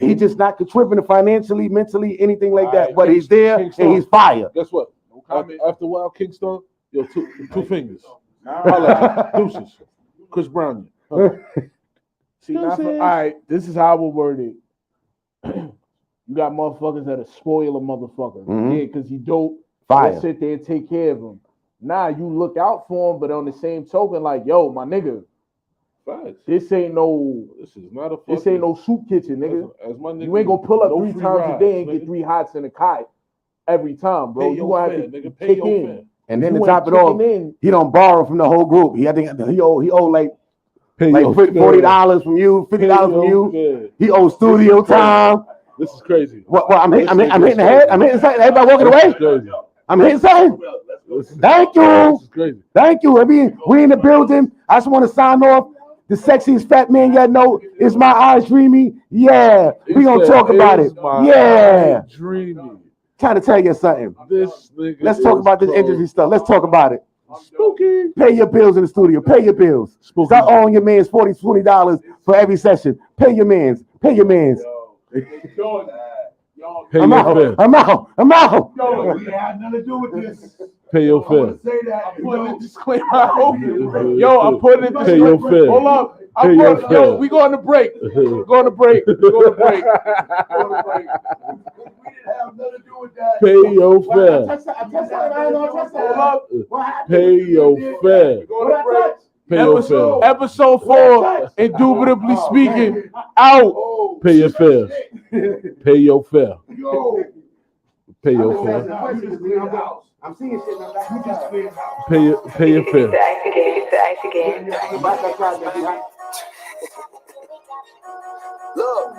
He's just not contributing financially, mentally, anything like that. But he's there and he's fire. Guess what? After a while, Kingston, yo, two fingers. Deuces. Chris Brown. See, all right, this is how I will word it. You got motherfuckers that are spoil a motherfucker. Yeah, because he dope. Fire. Sit there and take care of him. Nah, you look out for him, but on the same token, like, yo, my nigga, this is not a this ain't no soup kitchen, nigga. As my nigga, you ain't gonna pull up 3 times a day and get 3 hots in a cot every time, bro. You gonna have to kick in. And then to top it off, he don't borrow from the whole group. He owe like $40 from you, $50 from you. Yeah. He owes studio time. This is crazy. Well, I'm hitting the head. I'm hitting something. Everybody walking away. I'm hitting something. Thank you. This is crazy. Thank you. I mean, we in the building. I just want to sign off. The sexiest fat man y'all know is my eyes dreamy. Yeah, we gonna talk about it. Yeah, dreamy. Trying to tell you something. Let's talk about this industry stuff. Let's talk about it. Spooky. Pay your bills in the studio. Pay your bills. Spooky. Stop owing your man's $20 for every session. Pay your man's. Pay your man's. I'm out. Yo, we had nothing to do with this. Pay your fare. Say that. I'm putting a disclaimer. Yo, I'm putting a disclaimer. Pay your fare. Hold up. Yo, we going to break. We're going to break. We didn't have nothing to do with that. Pay your fare. Pay your fare. Pay your fare. Episode 4, Indubitably Speaking, out. Pay your fare. Pay your fare. Pay your fare. I'm seeing shit now. You just cleared it out. Pay your fare. It's the ice again. Look.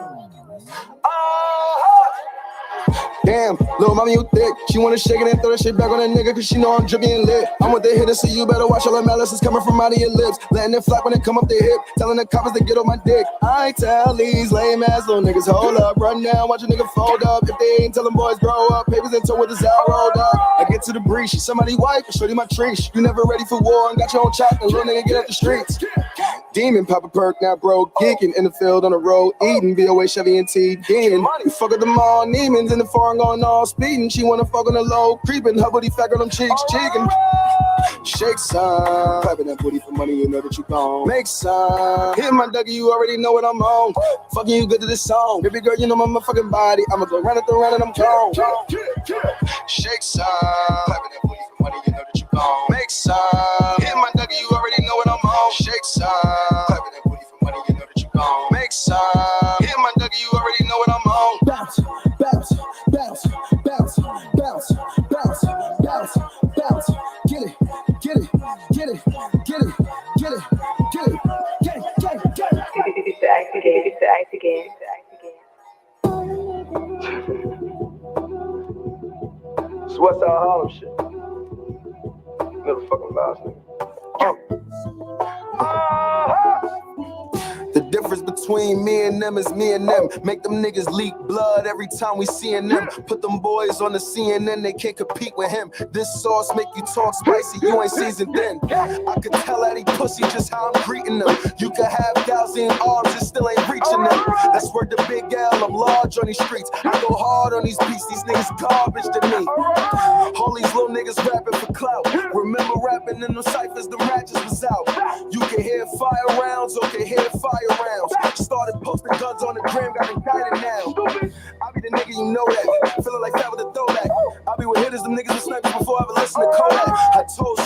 Damn, little mommy, you thick. She wanna shake it and throw that shit back on that nigga, cause she know I'm drippy and lit. I'm with the hitter, so you better watch all the malice is coming from out of your lips. Letting it flap when it come up the hip. Telling the coppers to get on my dick. I tell these lame ass little niggas, hold up, run down, watch a nigga fold up. If they ain't telling boys grow up, papers in tow with his out rolled up. I get to the breach, she somebody wife, and shorty my trees. You never ready for war and got your own chocolate, little nigga get up the streets. Demon pop a perk, now bro, geeking in the field on the road, eating VOA, Chevy and T, getting. We fuck with them all, demons in the foreign going all speeding. She wanna fuck on the low, creeping, her booty fat on them cheeks, cheeking. Shake some, clapping that booty for money, you know that you gon' make some. Hit my Dougie, you already know what I'm on. Fucking you good to this song, baby girl, you know my motherfucking body. I'ma go round and I'm gone. Shake some, clapping that booty for money, you know that you gon' make some. Hit my Dougie, you already know what I'm on. Shake some, clapping that booty for money, you know that you gon' make some. Hit my Dougie, you already know what I'm on. Bounce, bounce, bounce, bounce, bounce, bounce, bounce, bounce. Get it, get it, get it, get it, get it, get it, get it, get it, get it. It's the ice again. It's Westside Harlem shit. Never fucking lost, nigga. The difference between me and them is me and them. Make them niggas leak blood every time we seeing them. Put them boys on the CNN, they can't compete with him. This sauce make you talk spicy, you ain't seasoned thin. I could tell that he pussy just how I'm greeting them. You could have 1,000 arms and still ain't reaching them. That's where the big L, I'm large on these streets. I go hard on these beats, these niggas garbage to me. All these little niggas rapping for clout. Remember rapping in the ciphers, the ratchets was out. You can hear fire rounds or can hear fire rounds. Started posting guns on the gram, got indicted now. I be the nigga, you know that. Feeling like that with a throwback. I be with hitters, them niggas with snipers before I ever listen to Kodak. I told